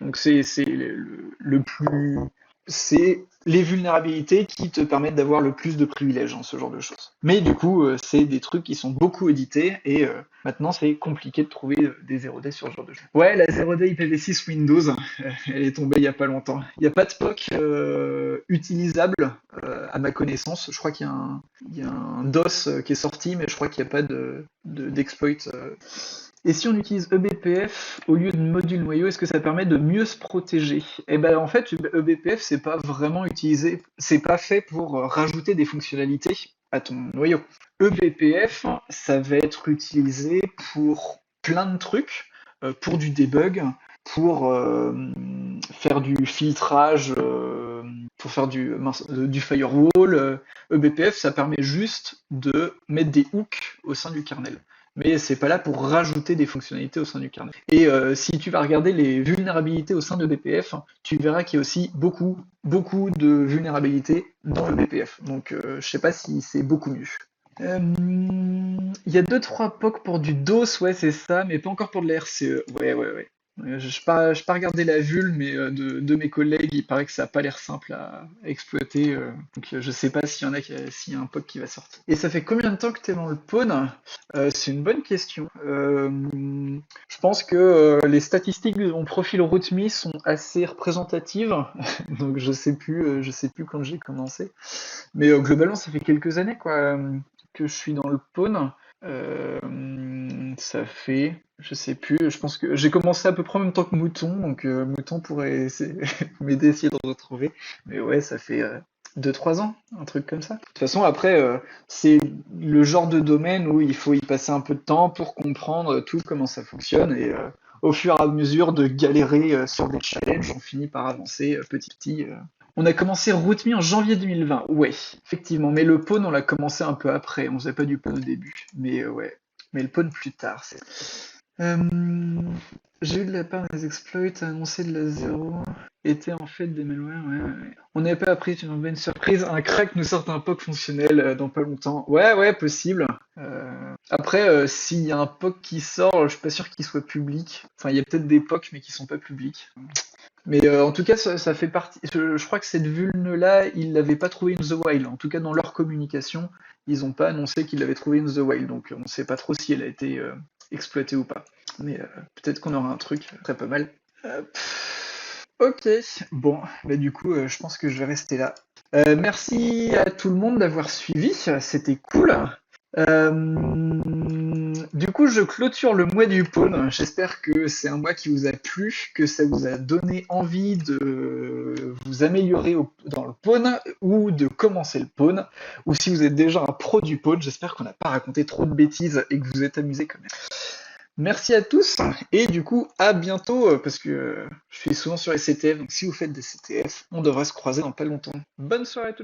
Donc c'est le plus c'est les vulnérabilités qui te permettent d'avoir le plus de privilèges, hein, ce genre de choses. Mais du coup, c'est des trucs qui sont beaucoup édités et maintenant c'est compliqué de trouver des 0D sur ce genre de choses. Ouais, la 0D IPv6 Windows, elle est tombée il y a pas longtemps. Il n'y a pas de POC utilisable à ma connaissance. Je crois il y a un DOS qui est sorti, mais je crois qu'il n'y a pas d'exploit. Et si on utilise eBPF au lieu de module noyau, est-ce que ça permet de mieux se protéger? Eh ben en fait, eBPF c'est pas vraiment utilisé, c'est pas fait pour rajouter des fonctionnalités à ton noyau. eBPF, ça va être utilisé pour plein de trucs, pour du debug, pour faire du filtrage, pour faire du firewall. eBPF, ça permet juste de mettre des hooks au sein du kernel, mais c'est pas là pour rajouter des fonctionnalités au sein du kernel. Et si tu vas regarder les vulnérabilités au sein de BPF, tu verras qu'il y a aussi beaucoup de vulnérabilités dans le BPF. Donc je sais pas si c'est beaucoup mieux. Il y a deux trois POC pour du DOS, ouais c'est ça, mais pas encore pour de la RCE. Ouais. Je pas regardé la vul, mais de mes collègues, il paraît que ça a pas l'air simple à exploiter. Donc je sais pas s'il y a un POC qui va sortir. Et ça fait combien de temps que tu es dans le pawn? C'est une bonne question. Je pense que les statistiques de mon profil RootMe sont assez représentatives, donc je sais plus quand j'ai commencé. Mais globalement, ça fait quelques années quoi que je suis dans le pawn. Ça fait, je sais plus, je pense que j'ai commencé à peu près en même temps que Mouton, donc Mouton pourrait m'aider à essayer de retrouver. Mais ouais, ça fait 2-3 ans, un truc comme ça. De toute façon, après, c'est le genre de domaine où il faut y passer un peu de temps pour comprendre tout comment ça fonctionne et au fur et à mesure de galérer sur des challenges, on finit par avancer petit à petit. On a commencé RootMe en janvier 2020, ouais, effectivement. Mais le pawn, on l'a commencé un peu après. On faisait pas du pawn au début. Mais ouais. Mais le pawn plus tard. Euh, j'ai eu de la part des exploits annoncés de la zéro. Était en fait des malwares, ouais. On n'avait pas appris une bonne surprise. Un crack nous sort un POC fonctionnel dans pas longtemps. Ouais, possible. Après, s'il y a un POC qui sort, je suis pas sûr qu'il soit public. Enfin, il y a peut-être des POC, mais qui sont pas publics. Mais en tout cas, ça fait partie. Je crois que cette vulne-là, ils l'avaient pas trouvée in the wild. En tout cas, dans leur communication, ils n'ont pas annoncé qu'ils l'avaient trouvée in the wild. Donc, on ne sait pas trop si elle a été exploitée ou pas. Mais peut-être qu'on aura un truc très pas mal. Ok, bon, bah du coup, je pense que je vais rester là. Merci à tout le monde d'avoir suivi, c'était cool. Du coup, je clôture le mois du pawn. J'espère que c'est un mois qui vous a plu, que ça vous a donné envie de vous améliorer dans le pawn ou de commencer le pawn. Ou si vous êtes déjà un pro du pawn, j'espère qu'on n'a pas raconté trop de bêtises et que vous vous êtes amusé quand même. Merci à tous et du coup à bientôt parce que je suis souvent sur les CTF, donc si vous faites des CTF, on devrait se croiser dans pas longtemps. Bonne soirée à tout le monde.